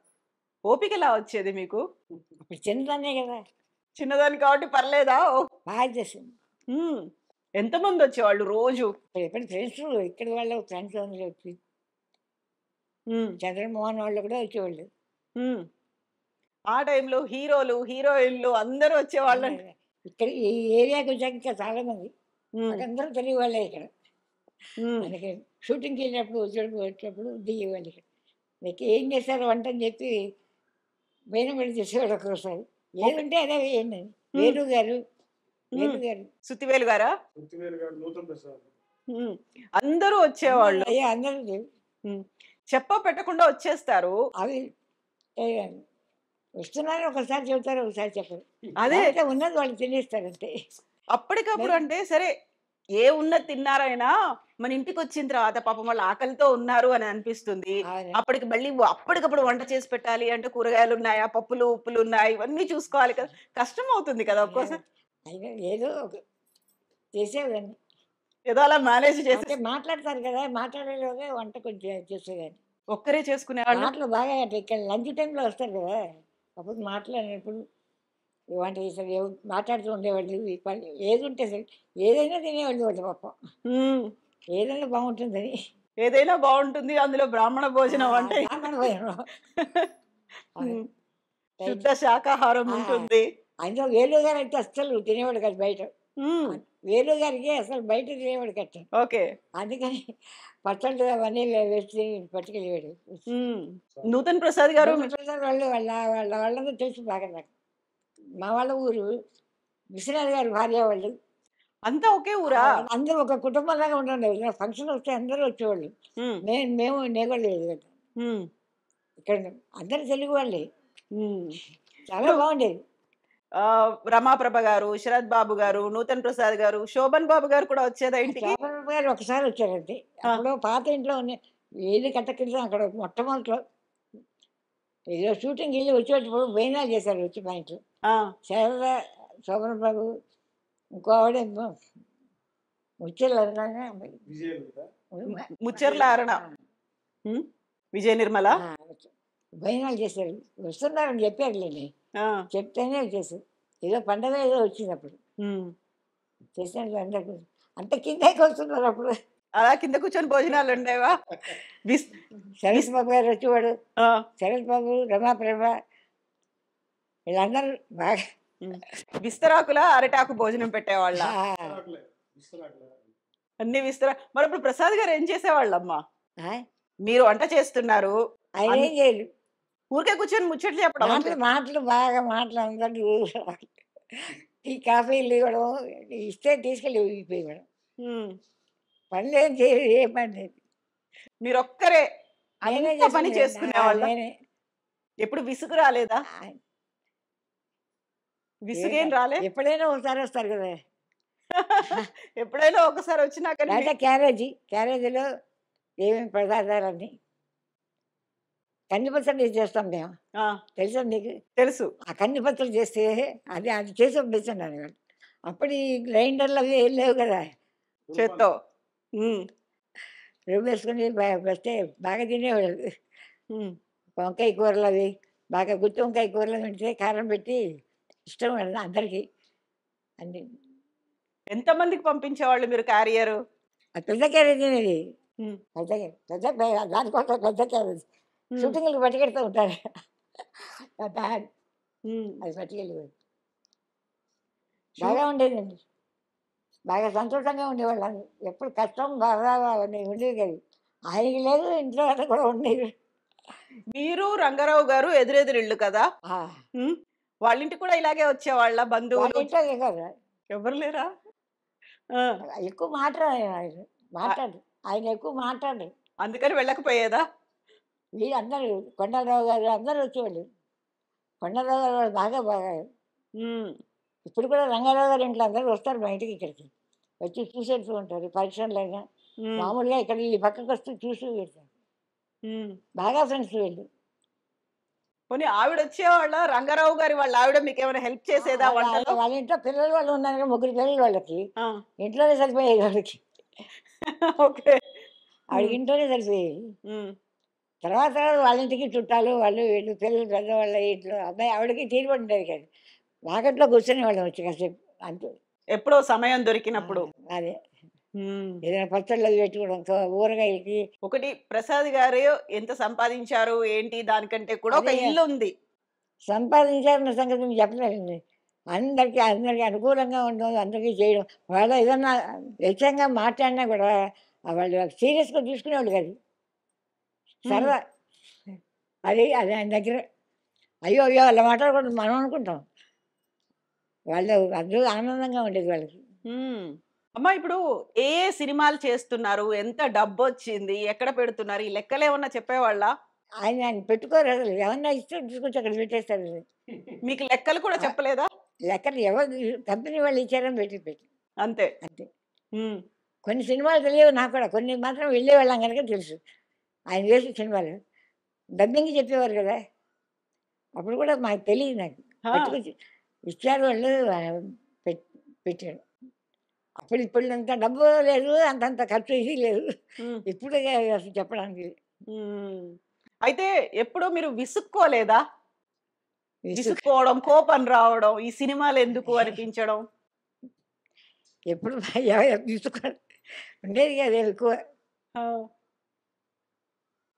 ఓపిక ఎలా వచ్చేది మీకు? చిన్నదాన్నే కదా, చిన్నదాన్ని కాబట్టి పర్లేదా? బాగా చేసింది. ఎంతమంది వచ్చేవాళ్ళు రోజు? ఎప్పుడు ఫ్రెండ్స్, ఇక్కడ వాళ్ళు ఫ్రెండ్స్ అందరూ వచ్చి, చంద్రమోహన్ వాళ్ళు కూడా వచ్చేవాళ్ళు. ఆ టైంలో హీరోలు హీరోయిన్లు అందరూ వచ్చేవాళ్ళు. ఇక్కడ ఈ ఏరియాకి వచ్చాక ఇంకా చాలా మంది ఉమ్, మాకందరూ తెలియ వాళ్ళే ఇక్కడ. ఉమ్, అందుకే షూటింగ్కి వెళ్ళినప్పుడు వచ్చేటప్పుడు దిగేవాళ్ళు ఇక్కడ. మీకు ఏం చేశారు వంట అని చెప్పి మేడం వెళ్ళి చేసేవాడు ఒక్కొక్కసారి. ఏదుంటే అదే వేయండి అని. వేణు గారు వేణు గారు సుత్తివేలు గారా? పృథ్వీరాజ్ గారు, నూతన్ ప్రసాద్. ఉమ్, అందరూ వచ్చేవాళ్ళు. అయ్యా అందరూ ఉమ్, చెప్ప పెట్టకుండా వచ్చేస్తారు. అవి ఏ, వస్తున్నారు ఒకసారి చెబుతారు ఒకసారి చెప్పరు. అదే అంటే ఉన్నది వాళ్ళు తినేస్తారు అంతే. అప్పటికప్పుడు అంటే సరే ఏ ఉన్నది తిన్నారైనా మన ఇంటికి వచ్చిన తర్వాత పాపం వాళ్ళు ఆకలితో ఉన్నారు అని అనిపిస్తుంది. అవును. అప్పటికి మళ్ళీ అప్పటికప్పుడు వంట చేసి పెట్టాలి అంటే కూరగాయలు ఉన్నాయా, పప్పులు ఉప్పులు ఉన్నాయి, ఇవన్నీ చూసుకోవాలి కదా, కష్టం అవుతుంది కదా ఒక్కోసారి. అయినా ఏదో చేసేదాన్ని. ఏదో అలా మేనేజ్ చేసి అంటే మాట్లాడతారు కదా, మాట్లాడేలోగా వంట కొంచెం చేసేదాన్ని. ఒక్కరే చేసుకునేవాళ్ళు. మాటలు బాగా అంటే ఇక్కడ లంచ్ టైంలో వస్తారు కదా, అప్పుడు మాట్లాడినప్పుడు ఈ వంట చేస్తారు మాట్లాడుతూ ఉండేవాళ్ళు. ఈ పని ఏది ఉంటే సరే ఏదైనా తినేవాళ్ళు వాళ్ళు పాపం. ఉమ్, ఏదైనా బాగుంటుందని. ఏదైనా బాగుంటుంది, అందులో బ్రాహ్మణ భోజనం అంటే బ్రాహ్మణ భోజనం. ఉమ్, శుద్ధ శాకాహారం ఉంటుంది. అందులో వేలు గారు అయితే అస్సలు తినేవాడు కాదు బయట. ఉమ్, వేలు గారికి అసలు బయట తినేవాడు కట్ట. ఓకే. అందుకని పచ్చళ్ళు అవన్నీ వేసి పట్టుకెళ్ళేవాడు. ఉమ్, నూతన్ ప్రసాద్ గారు వాళ్ళు వాళ్ళందరూ తెలుసు బాగా నాకు. మా వాళ్ళ ఊరు విశ్వనాథ్ గారి భార్య వాళ్ళు. అంతా ఒకే ఊరా? అందరూ ఒక కుటుంబంలాగా ఉండండి. ఫంక్షన్ వస్తే అందరూ వచ్చేవాళ్ళు. ఉమ్, నేను కూడా లేదు కదా ఉమ్, ఇక్కడ. అందరూ తెలుగు వాళ్ళే. ఉమ్. చాలా బాగుండేది. రమాప్రభ గారు, శరత్ బాబు గారు, నూతన్ ప్రసాద్ గారు, శోభన్ బాబు గారు కూడా వచ్చేదా ఇంటికి? శోభన్ గారు ఒకసారి వచ్చారంటే అప్పుడు పాత ఇంట్లో ఉన్న ఏది కట్టకింద అక్కడ మొట్టమొదటిలో ఏదో షూటింగ్ వెళ్ళి వచ్చేటప్పుడు భోజనాలు చేశారు వచ్చి మా ఇంట్లో. ఆ, శారద, శోభన్ బాబు, ఇంకో ఆవిడ ముచ్చలు ముచ్చర్ల అరుణ, ఉమ్, విజయ నిర్మల. భోజనాలు చేశారు. వస్తున్నారని చెప్పారులేండి. ఆ, చెప్తేనే చేశారు. ఏదో పండగ ఏదో వచ్చింది అప్పుడు ఉమ్. చేసినట్టు అందరు అంత కిందకి వస్తున్నారు అప్పుడు. అలా కింద కూర్చొని భోజనాలు ఉండేవా? శరత్ బాబు గారు వచ్చేవాడు. ఆ, శరత్ బాబు, రమాప్రభ వీళ్ళందరూ బాగా విస్తరాకుల అరటాకు భోజనం పెట్టేవాళ్ళ? అన్ని మరి ఇప్పుడు ప్రసాద్ గారు ఏం చేసేవాళ్ళమ్మా? మీరు వంట చేస్తున్నారు, ఆయన ఏం చేయరు. ఊరికే కూర్చొని ముచ్చట్లు చెప్పడం అంతే. మాటలు బాగా మాటలు అందరూ ఈ కాఫీలు ఇవ్వడం ఇస్తే తీసుకెళ్ళి ఊగిపోయి ఉమ్. పనులు ఏం చేయరు. ఏ పని లేదు. మీరు ఒక్కరే నేనే అంత పని చేసింది. చేసుకునేవాళ్ళ? నేనే. ఎప్పుడు విసుగు రాలేదా? విసుగేం రాలే? ఎప్పుడైనా ఒకసారి వస్తారు కదా. ఎప్పుడైనా ఒకసారి వచ్చినా కానీ అంటే క్యారేజీలో ఏమేమి పదార్థాలన్నీ కందిపచ్చడి చేస్తాం మేము. ఆ, తెలుసా నీకు? తెలుసు. ఆ కందిపచ్చడి చేస్తే అది చేసి పంపిస్తున్నాను వాళ్ళు. అప్పుడు ఈ గ్రైండర్లు అవి ఏం లేవు కదా. చేత్తో. ఉమ్, రుబ్బు వేసుకొని వస్తే బాగా తినేవాళ్ళు. ఉమ్. వంకాయ కూరలు అవి బాగా గుత్తి వంకాయ కూరలు తింటే కారం పెట్టి ఇష్టం వాళ్ళ అందరికీ అన్ని. ఎంతమందికి పంపించేవాళ్ళు మీరు క్యారియర్? పెద్ద క్యారేజ్ అనేది పెద్ద దానికోసం పెద్ద క్యారేజ్ షూటింగ్లు పట్టుకెడుతూ ఉంటారు. అది పట్టుకెళ్ళేవాడు. బాగా ఉండేదండి. బాగా సంతోషంగా ఉండేవాళ్ళు. ఎప్పుడు కష్టం బాగా ఉండేది కాదు. ఆయనకి లేదు, ఇంట్లో వాళ్ళకి కూడా ఉండేది. మీరు రంగారావు గారు ఎదురెదురు ఇళ్ళు కదా, ఉమ్, వాళ్ళ ఇంటికి కూడా ఇలాగే వచ్చేవాళ్ళ బంధువులు? ఇంట్లో కదా ఎవరు లేరా? ఆ, ఎక్కువ మాట్లాడు ఆయన ఎక్కువ మాట్లాడు. అందుకని వెళ్ళకపోయేదా? వీళ్ళు అందరూ కొండలరావు గారు అందరూ వచ్చేవాళ్ళు. కొండలరావు గారు వాళ్ళు బాగా ఉమ్, ఇప్పుడు కూడా రంగారావు గారు ఇంట్లో అందరూ వస్తారు మా ఇంటికి. ఇక్కడికి వచ్చి చూసేస్తూ ఉంటారు. పరీక్షలైనా ఉమ్, మామూలుగా ఇక్కడ ఈ పక్కకు వస్తూ చూసి వెళ్తారు. ఉమ్. బాగా ఫ్రెండ్స్ వీళ్ళు. పోనీ ఆవిడ వచ్చేవాళ్ళ? రంగారావు గారి వాళ్ళ ఆవిడ మీకు ఏమైనా హెల్ప్ చేసేదా వంటలో? వాళ్ళ ఇంట్లో పిల్లలు వాళ్ళు ఉన్నారు కదా, 3 పిల్లలు వాళ్ళకి. ఆ, ఇంట్లోనే సరిపోయేది వాళ్ళకి. ఓకే. ఆవిడకి ఇంట్లోనే సరిపోయేది. ఉమ్, తర్వాత వాళ్ళ ఇంటికి చుట్టాలు వాళ్ళు వీళ్ళు పిల్లలు పెద్దవాళ్ళ ఇంట్లో అబ్బాయి ఆవిడకి తీరుబడి ఉండేది కాదు. వాకట్లో కూర్చొని వాళ్ళం వచ్చి కాసేపు అంతే. ఎప్పుడో సమయం దొరికినప్పుడు. అదే ఉమ్. ఏదైనా పచ్చళ్ళు అవి పెట్టుకోవడం ఊరగాయలకి. ఒకటి ప్రసాద్ గారు ఎంత సంపాదించారు ఏంటి దానికంటే కూడా ఒక అదే. ఇల్లు ఉంది. సంపాదించారన్న సంగతి మీకు చెప్పలేదండి. అందరికీ అనుకూలంగా ఉండడం, అందరికీ చేయడం. వాళ్ళు ఏదన్నా వ్యతిరేకంగా మాట్లాడినా కూడా వాళ్ళు సీరియస్‌గా తీసుకునేవాళ్ళు కాదు. సరదా. అది ఆయన దగ్గర అయ్యో! అయ్యో! అలా మాట్లాడకూడదు మనం అనుకుంటాం. వాళ్ళు అందరూ ఆనందంగా ఉండేది వాళ్ళకి. అమ్మా ఇప్పుడు ఏ ఏ సినిమాలు చేస్తున్నారు? ఎంత డబ్బొచ్చింది? ఎక్కడ పెడుతున్నారు? ఈ లెక్కలేమన్నా చెప్పేవాళ్ళా? ఆయన పెట్టుకోరు అసలు. ఏమన్నా ఇస్తే తీసుకొచ్చి అక్కడ పెట్టేస్తారు. మీకు లెక్కలు కూడా చెప్పలేదా? లెక్కలు ఎవరు కంపెనీ వాళ్ళు ఇచ్చారని పెట్టి అంతే. అంతే. హ్మ్. కొన్ని సినిమాలు తెలియవు నాకు కూడా. కొన్ని మాత్రం వెళ్ళేవాళ్ళం కనుక తెలుసు. ఆయన వేసిన సినిమాలు. డబ్బింగ్ చెప్పేవారు కదా! అప్పుడు కూడా మాకు తెలీదు నాకు. ఆ! పట్టుకొచ్చి ఇచ్చారు వాళ్ళు పెట్టాడు. ఇప్పుడంత డబ్బు లేదు. అంతంత ఖర్చు ఇది లేదు. హ్మ్. ఇప్పుడు అసలు చెప్పడానికి హ్మ్. అయితే ఎప్పుడు మీరు విసుక్కోలేదా? విసుగు. విసుక్కోవడం, కోపం రావడం, ఈ సినిమాలెందుకు అనిపించడం? ఎప్పుడు విసుగు ఉండేది కాదు ఎక్కువ. ఆ!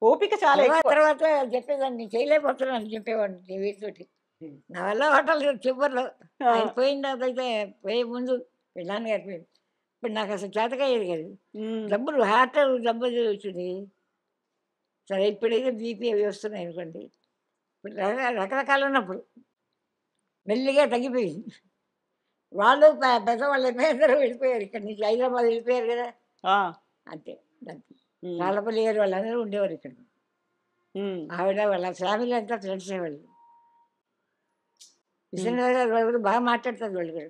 ఓపిక చాలా తర్వాత ఎక్కువ. తర్వాత చెప్పేదాన్ని చేయలేకపోతున్నాను చెప్పేవాడిని వీటితోటి. నా వల్ల హోటల్ చివరిలో ఆ! ఆయన పోయిన తర్వాత అయితే పోయే ముందు నాన్నగారు పోయింది. ఇప్పుడు నాకు అసలు చేతకయ్యేది కాదు. హ్మ్. హార్ట్ జబ్బు వచ్చింది. సరే ఇప్పుడైతే బీపీ అవి వస్తున్నాయి అనుకోండి. ఇప్పుడు రకరకాలు ఉన్నప్పుడు మెల్లిగా తగ్గిపోయింది. వాళ్ళు పెద్దవాళ్ళు అందరూ వెళ్ళిపోయారు. ఇక్కడి నుంచి హైదరాబాద్ వెళ్ళిపోయారు కదా! ఆ! అంతే. దానికి హ్మ్. రాళ్ళపల్లి గారు వాళ్ళందరూ ఉండేవారు ఇక్కడ. హ్మ్. ఆవిడ వాళ్ళ ఫ్యామిలీ అంతా ఫ్రెండ్సే వాళ్ళు. హ్మ్. విశ్వనాథ్ గారు వాళ్ళు కూడా బాగా మాట్లాడతారు వాళ్ళు కూడా.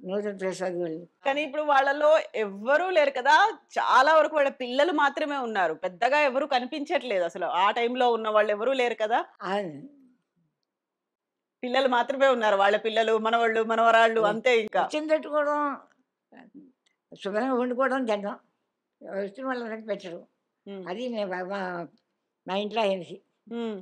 నూతన్ ప్రసాద్ వాళ్ళు. కానీ ఇప్పుడు వాళ్ళలో ఎవ్వరూ లేరు కదా! చాలా వరకు వాళ్ళ పిల్లలు మాత్రమే ఉన్నారు. పెద్దగా ఎవరు కనిపించట్లేదు అసలు. ఆ టైంలో ఉన్న వాళ్ళెవరూ లేరు కదా! అవును. పిల్లలు మాత్రమే ఉన్నారు. వాళ్ళ పిల్లలు, మనవళ్ళు, మనవరాళ్ళు అంతే ఇంకా. కిచెన్ పెట్టుకోవడం, శుభ్రంగా వండుకోవడం, తినడం. వచ్చిన వాళ్ళకి పెట్టడం. హ్మ్. అది మా ఇంట్లో ఆయనకి. హ్మ్.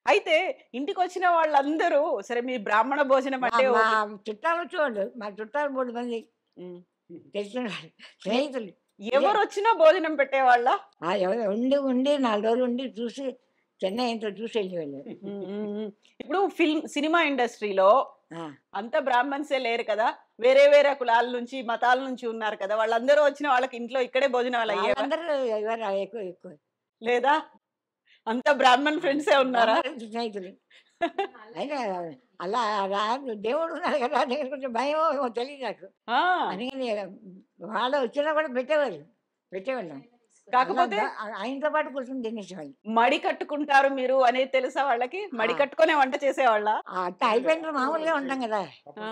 అయితే ఇంటికొచ్చిన వాళ్ళందరూ సరే మీ బ్రాహ్మణ భోజనం మా అంటే మా ఓకే. చుట్టాలు వచ్చేవాళ్ళు. మా చుట్టాలు 3 మంది హ్మ్. తెలిసిన వాళ్ళు, స్నేహితులు. ఇదే ఎవరొచ్చినా భోజనం పెట్టేవాళ్ళా? ఎవరో ఉండి ఉండి 4 రోజులు ఉండి చూసి చెన్నై ఎంతో చూసి వెళ్ళేవాళ్ళు. హ్మ్. హ్మ్. హ్మ్. ఇప్పుడు సినిమా ఇండస్ట్రీలో ఆ, అంతా బ్రాహ్మణ్సే లేరు కదా! వేరే వేరే కులాల నుంచి, మతాల నుంచి ఉన్నారు కదా! వాళ్ళందరూ వచ్చిన వాళ్ళకి ఇంట్లో ఇక్కడే భోజనాలయ్యేవా? వాళ్ళందరూ ఎవరు ఎక్కువ ఎక్కువ లేదా? అంతా బ్రాహ్మణ్ ఫ్రెండ్సే ఉన్నారా? బ్రాహ్మణ స్నేహితులు. అయినా అలా దేవుడు ఉన్నాడు కదా అని కొంచెం భయమో ఏమో తెలియదు నాకు. ఆ! అందుకని వాళ్ళు వచ్చినా కూడా పెట్టేవాళ్ళం. కాకపోతే ఆయనతో పాటు కూర్చొని తినేసేవాళ్ళు. మడి కట్టుకుంటారు మీరు అనేది తెలుసా వాళ్ళకి? మడి ఆ. కట్టుకునే వంట చేసేవాళ్ళా? అంటే అయిపోయిన మామూలుగా ఉంటాం కదా! ఆ!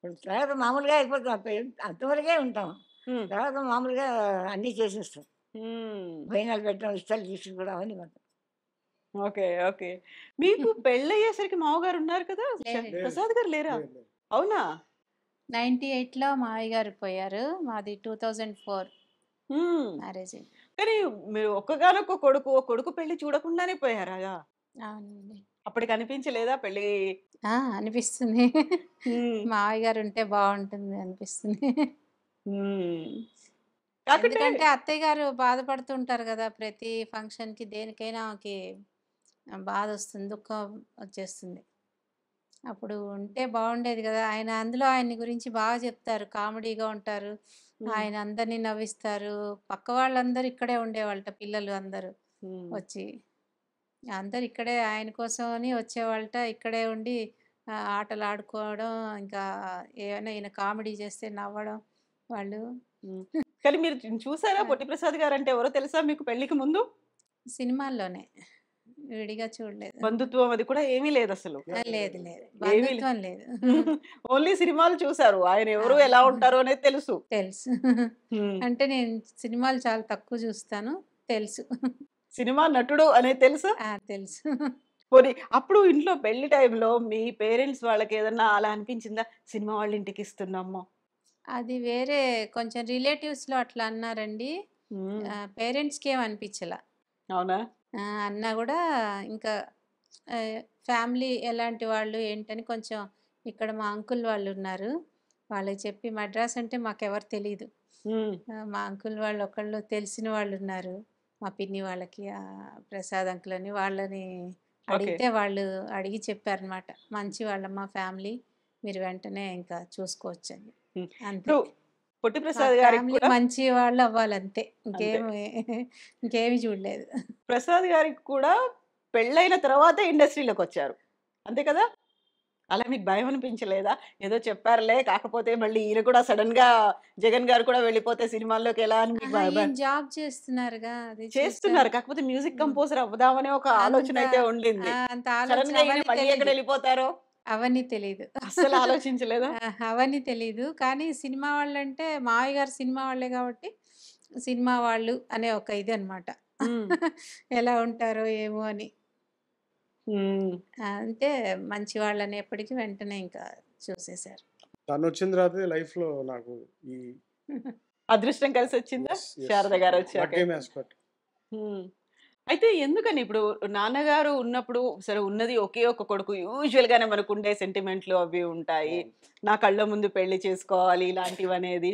ఇప్పుడు తర్వాత మామూలుగా అయిపోతాం. అంతవరకే ఉంటాం. హ్మ్. తర్వాత మామూలుగా అన్నీ చేసేస్తాం. హ్మ్. భోజనాలు పెట్టడం, ఇష్టాలు తీసుకురావడం అవన్నీ కొంటాం. ఓకే. ఓకే. మీకు పెళ్ళయ్యేసరికి మామగారు ఉన్నారు కదా! లేరండి. ప్రసాద్ గారు లేరా? లేదు, లేదు. అవునా? 98లో మావయ్య గారు పోయారు. మాది 2004 హ్మ్. మ్యారేజ్. కానీ మీరు ఒక్కగానొక్క కొడుకు, కొడుకు పెళ్లి చూడకుండానే పోయారా? అవునండి. అప్పటికి అనిపించలేదా పెళ్లి? అనిపిస్తుంది. హ్మ్. మావయ్య గారు ఉంటే బావుంటుంది అనిపిస్తుంది. హ్మ్. కాకుంటే ఎందుకంటే అత్తయ్య గారు బాధపడుతుంటారు గదా! ప్రతి ఫంక్షన్‌కి దేనికైనా ఆమెకి బాధొస్తుంది. దుఃఖం వచ్చేస్తుంది. అప్పుడు ఉంటే బావుండేది గదా! అందులో ఆయన్ని గురించి బాగా చెప్తారు. కామెడీగా ఉంటారు. హ్మ్. ఆయన అందరిని నవ్విస్తారు. పక్క వాళ్ళందరూ ఇక్కడే ఉండేవాళ్ళట పిల్లలు అందరూ హ్మ్. వచ్చి. అందరూ ఇక్కడే ఆయన కోసమని వచ్చేవాళ్ళట. ఇక్కడే ఉండి ఆటలాడుకోవడం, ఇంకా ఏమైనా ఈయన కామెడీ చేస్తే నవ్వడం వాళ్ళు. హ్మ్. కానీ మీరు చూసారా ఆ! 'పొట్టి ప్రసాద్' గారంటే ఎవరో తెలుసా మీకు పెళ్ళికి ముందు? సినిమాల్లోనే. విడిగా చూడలేదు. బంధుత్వం అది కూడా ఏమీ లేదసలు. లేదు. లేదు. ఏమీ లే బంధుత్వం లేదు. ఓన్లీ సినిమాలు చూసారు. ఆయన ఎవరు, అవును. ఎలా ఉంటారు అనేది తెలుసు. తెలుసు. హ్మ్. అంటే నేను సినిమాలు చాలా తక్కువ చూస్తాను. తెలుసు. సినిమా నటుడు అనేది తెలుసా? తెలుసు. పోనీ అప్పుడు ఇంట్లో పెళ్లి టైంలో మీ పేరెంట్స్ వాళ్ళకేదన్నా అలా అనిపించిందా? సినిమా వాళ్ళ ఇంటికిస్తున్నాము. అది వేరే కొంచెం రిలేటివ్స్‌లో అట్లా అన్నారండి. హ్మ్. పేరెంట్స్‌కేం అనిపించలా. అవునా? అన్నా గూడా ఇంకా ఫ్యామిలీ ఎలాంటి వాళ్ళు ఏంటని కొంచెం ఇక్కడ మా అంకుల్ వాళ్ళున్నారు. వాళ్ళకి చెప్పి మద్రాస్ అంటే మాకెవరు తెలీదు. హ్మ్. మా అంకుల్ వాళ్ళు ఒకళ్ళు తెలిసిన వాళ్ళున్నారు. మా పిన్ని వాళ్ళకి ప్రసాద్ అంకుల్ అని వాళ్ళని ఓకే. అడిగితే వాళ్ళు అడిగి చెప్పారనమాట. మంచి వాళ్ళమ్మా ఫ్యామిలీ. మీరు వెంటనే ఇంకా చూసుకోవచ్చని. హ్మ్. అంతే. ఇప్పుడు పొట్టి మా ప్రసాద్ గారికి ఫ్యామిలీ కూడా మంచి వాళ్ళు అవ్వాలంతే. అంతే. ఇంకేమి చూడలేదు. ప్రసాద్ గారికి కూడా పెళ్ళైన తర్వాతే ఇండస్ట్రీలోకొచ్చారు. అంతే కదా? అలా మీకు భయం అనిపించలేదా? ఏదో చెప్పారులే, కాకపోతే మళ్ళీ ఈయన కూడా సడెన్‌గా జగన్ గారు కూడా వెళ్ళిపోతే సినిమాల్లోకి ఎలా అని మీకు ఆహా! భ భ ఈయన జాబ్ చేస్తున్నారుగా. అది చూసాను. చేస్తున్నారు. కాకపోతే మ్యూజిక్ హ్మ్. కంపోజర్ అవుదామనే ఒక ఆలోచన అంత అయితే ఉండింది. అంత ఆలోచన సడెన్‌గా ఈయన అవన్నీ మళ్ళీ తెలీదు. ఎక్కడెళ్ళిపోతారో అవన్నీ తెలీదు. అస్సలు ఆలోచించలేదా? అవన్నీ తెలీదు. కానీ సినిమా వాళ్ళంటే మావయ్య గారు సినిమా వాళ్ళే కాబట్టి, సినిమా వాళ్ళు అనే ఒక ఇదనమాట. హ్మ్. ఎలా ఉంటారో ఏమో అని. హ్మ్. అంటే మంచి వాళ్ళనేప్పటికి వెంటనే ఇంకా చూసేశారు. తనొచ్చిన తర్వాతే లైఫ్‌లో నాకు ఈ అదృష్టం కలిసొచ్చిందా? యెస్. యెస్. శారద లక్కీ గారొచ్చాకే. మ్యాస్‌కట్. హ్మ్. అయితే ఎందుకని ఇప్పుడు నాన్నగారు ఉన్నప్పుడు సరే ఉన్నది ఒకే ఒక్క కొడుకు. యూజువల్‌గానే మనకుండే సెంటిమెంట్‌లు అవి ఉంటాయి. అవును. నా కళ్ళ ముందు పెళ్లి చేసుకోవాలి ఇలాంటివనేది.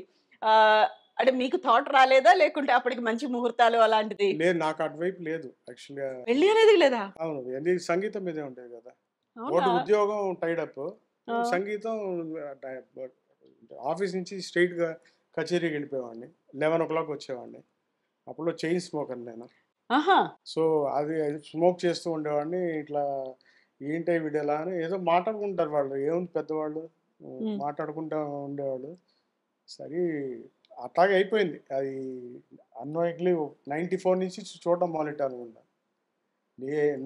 అంటే మీకు థాట్ రాలేదా? లేకుంటే అప్పటికి మంచి ముహూర్తాలు అలాంటిది లేదు, నాకు అటువైపు లేదు యాక్చువల్‌గా. పెళ్లి అనేది లేదా? అవును. అది సంగీతం మీదే ఉండేది కదా! అవునా? ఒకటి ఉద్యోగం టైడ్ అప్. ఆ! సంగీతం టై ఆఫీస్ నుంచి స్ట్రెయిట్‌గా కచేరీకి వెళ్ళిపోయేవాడిని. 11:00 వచ్చేవాడిని. అప్పట్లో చైన్ స్మోకర్ నేను. ఆహా! సో, అది స్మోక్ చేస్తూ ఉండేవాడిని. ఇట్లా ఏంటే వీడిలా అని ఏదో మాట్లాడుకుంటారు వాళ్ళు. ఏముంది పెద్దవాళ్ళు. హ్మ్. మాట్లాడుకుంటా ఉండేవాళ్ళు. సరే అట్లాగే అయిపోయింది. అది అన్‌వైక్లీ 94 నుంచి చూడడం మొదలెట్టాననుకుంటా.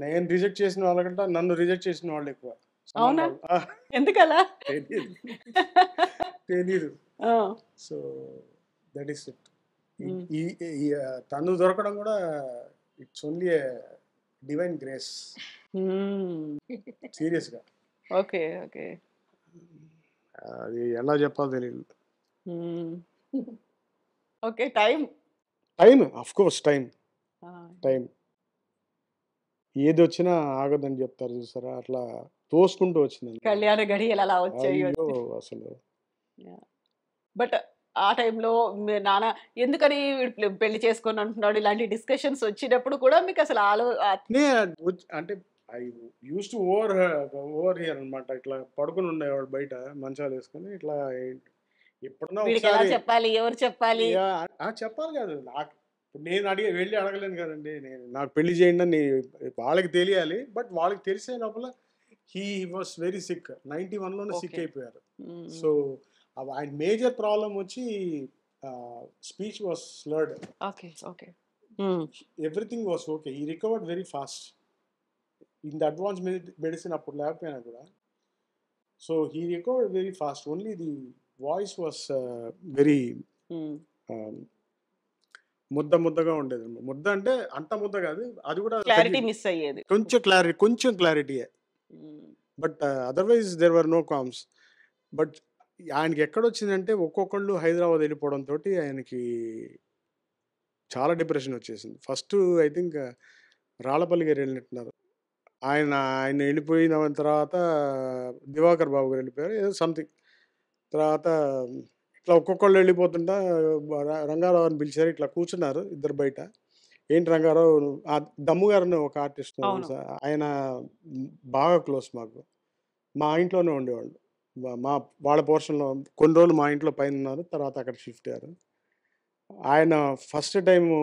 నేను రిజెక్ట్ చేసిన వాళ్ళకంటే నన్ను రిజెక్ట్ చేసిన వాళ్ళు ఎక్కువ. అవునా? సంబంధాలు. ఎందుకలా? తెలీదు. తెలీదు. ఆ! So, that is it. ఈ హ్మ్. ఈ ఈ తను దొరకడం కూడా it's only a divine grace. హ్మ్. సీరియస్‌గా. ఓకే. ఓకే. అది ఎలా చెప్పాలో తెలీదు. హ్మ్. Okay. Time. Time of course time. ఆ! టైమ్. ఏదొచ్చినా ఆగదని చెప్తారు చూసారా? అట్లా తోసుకుంటూ వచ్చిందండి. కళ్యాణ ఘడియలు అలా వచ్చాయి. అయ్యో! అసలు యాహ్! బట్ ఆ టైంలో మీ నాన్న ఎందుకని వీడు పెళ్లి చేసుకోను అంటున్నాడు? ఇలాంటి డిస్కషన్స్ వచ్చినప్పుడు కూడా మీకసలు నే అంటే I used to over here అనమాట. ఇట్లా పడుకొని ఉండేవాడు బయట మంచాలేసుకొని. ఇట్లా ఎప్పుడన్నా వీడికెలా ఒకసారి చెప్పాలి? ఎవరు చెప్పాలి? చెప్పాలి కాదు. ఇప్పుడు నేను వెళ్లి అడగలేను కదండీ! నాకు పెళ్లి చేయండి అని వాళ్ళకి తెలియాలి. బట్ వాళ్ళకి తెలిసే లోపల హీ వాస్ వెరీ సిక్. 91లోనే సిక్ ఓకే. అయిపోయారు. హ్మ్. సో, ఆయన మేజర్ ప్రాబ్లమ్ వచ్చి speech was slurred. Okay. Okay. Hmm. Everything was okay. He recovered very fast. In the advance medicine అప్పుడు లేకపోయినా కూడా. So, he recovered very fast. Only the voice was very hmm. ముద్దగా ఉండేది. ముద్ద అంటే అంత ముద్ద కాదు. అది కూడా క్లారిటీ మిస్ అయ్యేది. కొంచెం క్లారిటీయే. Hmm. But otherwise there were no qualms. But ఆయనకి ఎక్కడొచ్చిందంటే ఒక్కొక్కళ్ళు హైదరాబాద్ వెళ్ళిపోవడంతోటి ఆయనకి చాలా డిప్రెషన్ వచ్చేసింది. ఫస్ట్ ఐ థింక్ రాళ్ళపల్లి గారు వెళ్ళినట్టున్నారు. ఆయన వెళ్ళిపోయిన తర్వాత దివాకర్ బాబు గారు వెళ్ళిపోయారు. ఏదో సంథింగ్. తర్వాత ఇట్లా ఒక్కొక్కళ్ళు వెళ్ళిపోతుంటా రంగారావు అని పిలిచారు. ఇట్లా కూర్చున్నారు ఇద్దరు బయట. ఏంటి రంగారావు దమ్ము గారు అని ఒక ఆర్టిస్ట్ అవును. ఆయన బాగా క్లోజ్ మాకు. మా ఇంట్లోనే ఉండేవాళ్ళు. మా వాళ్ళ పోర్షన్‌లో కొన్ని రోజులు మా ఇంట్లో పైనున్నారు. తర్వాత అక్కడ షిఫ్ట్ అయ్యారు. ఆయన ఫస్ట్ టైము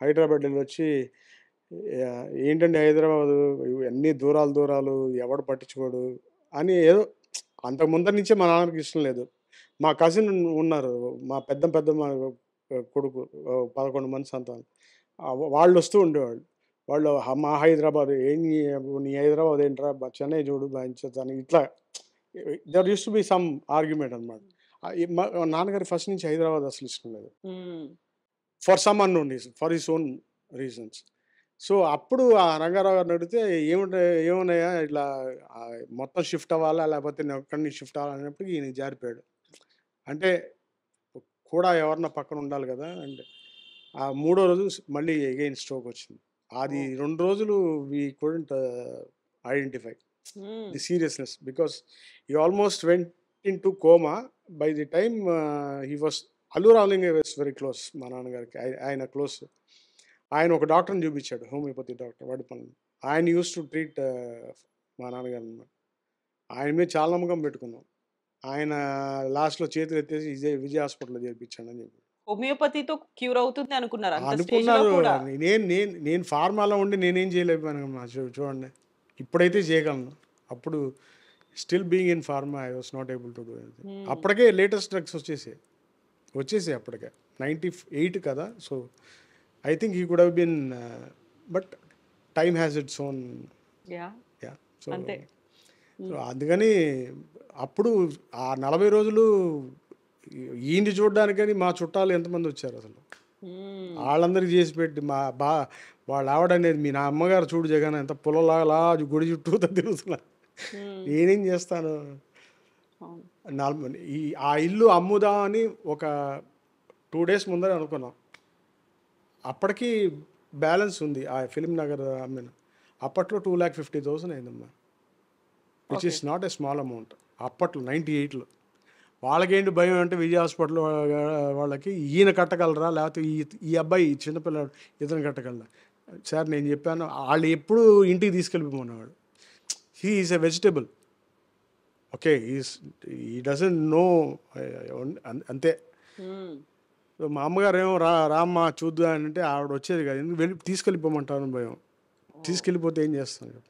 హైదరాబాద్ వెళ్ళొచ్చి ఏంటండి హైదరాబాదు ఇవన్నీ దూరాలు ఎవడు పట్టించుకోడు అని ఏదో అంతకు ముందర నుంచే మా నాన్నకి ఇష్టం లేదు. మా కజిన్ ఉన్నారు. మా పెద్దమ్మ కొడుకు 11 మంది సంతానం. వాళ్ళొస్తూ ఉండేవాళ్ళు. వాళ్ళు మా హైదరాబాద్ నీ హైదరాబాద్ ఏంట్రా చెన్నై చూడు అని ఇట్లా there used to be some argument అనమాట. మా నాన్నగారికి ఫస్ట్ నుంచి హైదరాబాద్ అసలు ఇష్టం లేదు. హ్మ్. For some unknown reason. For his own reasons. So, అప్పుడు ఆ రంగారావు గారిని అడిగితే ఏమన్నయ్యా ఇట్లా మొత్తం షిఫ్ట్ అవ్వాలా? లేకపోతే నేను ఒక్కడిని షిఫ్ట్ అవ్వాలా? అన్నప్పుడు ఈయన జారిపోయాడు. అంటే కూడా ఎవరన్నా పక్కన ఉండాలి గదా! అంటే ఆ మూడో రోజు మళ్ళీ అగైన్ స్ట్రోక్ వచ్చింది. అది ఓహ్! 2 రోజులు we couldn't identify hmm. The seriousness because he almost went into coma. By the time he was Allu Ramalinga was very close మా నాన్నగారికి. ఆయన క్లోజ్. ఆయన ఒక డాక్టర్‌ని చూపించాడు. Homeopathy doctor Vadipalli. ఆయన యూజ్డ్ టు ట్రీట్ మా నాన్నగారనమాట. ఆయన మీద చాలా నమ్మకం పెట్టుకున్నాం. ఆయన లాస్ట్లో చేతులు ఎత్తేసి విజయ్ హాస్పిటల్లో చేర్పించాను అని చెప్పి హోమియోపతితో క్యూర్ అవుతుంది అనుకున్నారు అంత స్టేజ్లో అనుకున్నారు. కూడా. నేను ఫార్మాలో ఉండి నేనేం చేయలేకపోయాను. చూడండి ఇప్పుడైతే చేయగలను. అప్పుడు still being in pharma I was not able to do anything. అప్పటికే లేటెస్ట్ డ్రగ్స్ వచ్చేసాయి అప్పటికే 98 కదా. So I think he could have been, but time has its own. Yeah so అంతే. అందుకని అప్పుడు ఆ 40 రోజులు ఈయన్ని చూడడానికని మా చుట్టాలు ఎంతమంది వచ్చారు అసలు. వాళ్ళందరికీ చేసి పెట్టి వాళ్ళ ఆవిడనేది మీ నా అమ్మగారు చూడు జగన్ ఎంత పుల్లలాగా గుడి చుట్టూ తిరుగుతున్నా. నేనేం చేస్తాను. ఆ ఇల్లు అమ్ముదా అని ఒక 2 days ముందరే అనుకున్నాం. అప్పటికి బ్యాలెన్స్ ఉంది ఆ ఫిలిం నగర్ అమ్మిన. అప్పట్లో 2,50,000 అయిందమ్మా, which is not a small amount అప్పట్లో 98లో. వాళ్ళకేంటి భయం అంటే విజయ్ హాస్పిటల్ వాళ్ళకి ఈయన కట్టగలరా లేకపోతే ఈ అబ్బాయి చిన్నపిల్లాడు ఇతను కట్టగలరా. సార్ నేను చెప్పాను వాళ్ళు ఎప్పుడు ఇంటికి తీసుకెళ్ళిపోమన్నవాడు. He is a vegetable, okay, he doesn't know, అంతే. మా అమ్మగారు ఏమో రామ్మా చూద్దా అంటే ఆవిడ వచ్చేది కాదు. ఎందుకు తీసుకెళ్ళిపోమంటాను భయం. తీసుకెళ్ళిపోతే ఏం చేస్తాను.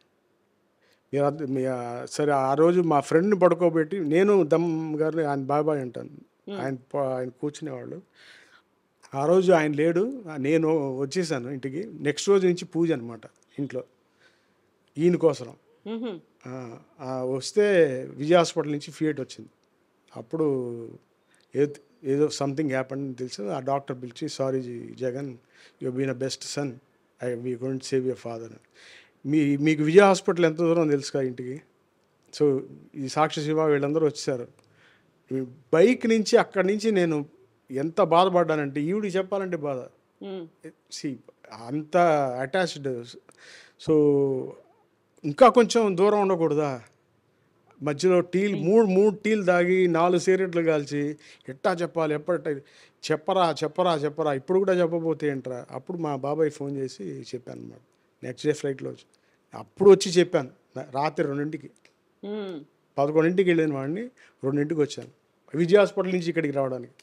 సరే ఆ రోజు మా ఫ్రెండ్ని పడుకోబెట్టి నేను దమ్ గారిని ఆయన బాబాయ్ అంటాను, ఆయన కూర్చునేవాళ్ళు. ఆ రోజు ఆయన లేడు, నేను వచ్చేసాను ఇంటికి. నెక్స్ట్ రోజు నుంచి పూజ అనమాట ఇంట్లో ఈయన కోసం. వస్తే విజయ్ హాస్పిటల్ నుంచి ఫియట్ వచ్చింది. అప్పుడు ఏదో సంథింగ్ హ్యాపన్ అని తెలుసు. ఆ డాక్టర్ పిలిచి sorry Jagan, you been a best son, we going save your father. మీకు విజయ్ హాస్పిటల్ ఎంత దూరం తెలుసుగా ఇంటికి. సో ఈ సాక్షి శివ వీళ్ళందరూ వచ్చేసారు. బైక్ నుంచి అక్కడి నుంచి నేను ఎంత బాధపడ్డానంటే ఈవిడికి చెప్పాలంటే బాధ. అంత అటాచ్డ్. సో ఇంకా కొంచెం దూరం ఉండకూడదా, మధ్యలో మూడు టీలు తాగి 4 సిగరెట్లు కాల్చి ఎట్టా చెప్పాలి, చెప్పరా ఇప్పుడు కూడా చెప్పబోతే ఏంట్రా. అప్పుడు మా బాబాయ్ ఫోన్ చేసి చెప్పాను అనమాట. నెక్స్ట్ డే ఫ్లైట్లో అప్పుడు వచ్చి చెప్పాను. రాత్రి 2ంటికి 11ంటికి వెళ్ళిన వాడిని 2ంటికి వచ్చాను విజయ్ హాస్పిటల్ నుంచి ఇక్కడికి రావడానికి.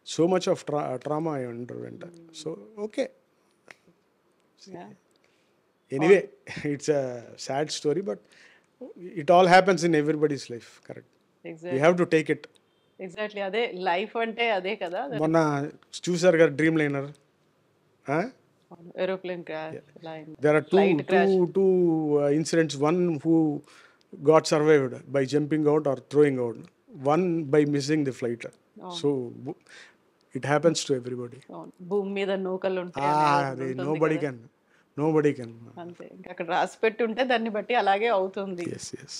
సో మచ్ ఆఫ్ ట్రామా అంటారు వెంట. So okay, anyway it's a sad story, but it all happens in everybody's life. Correct, you have to take it. Exactly, అదే లైఫ్ అంటే అదే కదా. మొన్న చూసారు కదా dream liner, aeroplane crash. there are two incidents. One who got survived by jumping out or throwing out, one by missing the flight. So it happens to everybody. భూమి మీద నూకలు ఉంటాయి, nobody can అంతే. ఇంకా అక్కడ రాసి పెట్టి ఉంటే దాన్ని బట్టి అలాగే అవుతుంది. yes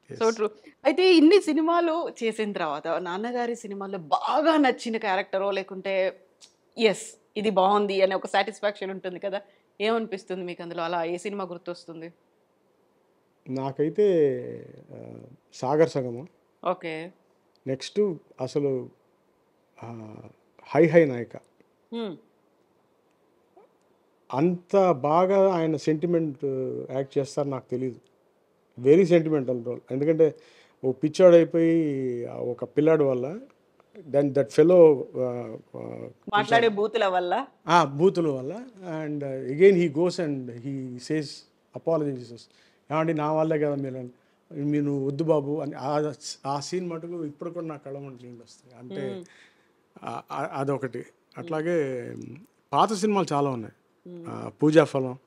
so true. అయితే ఇన్ని సినిమాలు చేసిన తర్వాత నాన్నగారి సినిమాల్లో బాగా నచ్చిన క్యారెక్టరో లేకుంటే ఎస్ ఇది బాగుంది అనే ఒక సాటిస్ఫాక్షన్ ఉంటుంది కదా, ఏమనిపిస్తుంది మీకు అందులో? అలా ఏ సినిమా గుర్తొస్తుంది? నాకైతే సాగర్ సగము. ఓకే. నెక్స్ట్ అసలు హై నాయక. అంత బాగా ఆయన సెంటిమెంట్ యాక్ట్ చేస్తారు నాకు తెలియదు. Very sentimental role. ఎందుకంటే ఓ పిచ్చాడైపోయి ఒక పిల్లాడు వల్ల దట్ ఫెలో మాట్లాడే బూతుల వల్ల and again he goes and he says apologises. ఏమంటే నా వల్లే కదా మీరు వద్దు బాబు అని. ఆ సీన్ మటుకు ఇప్పుడు కూడా నా కళ్ళ మంట నీళ్ళు వస్తాయి. అంటే అదొకటి. అట్లాగే పాత సినిమాలు చాలా ఉన్నాయి, పూజా ఫలం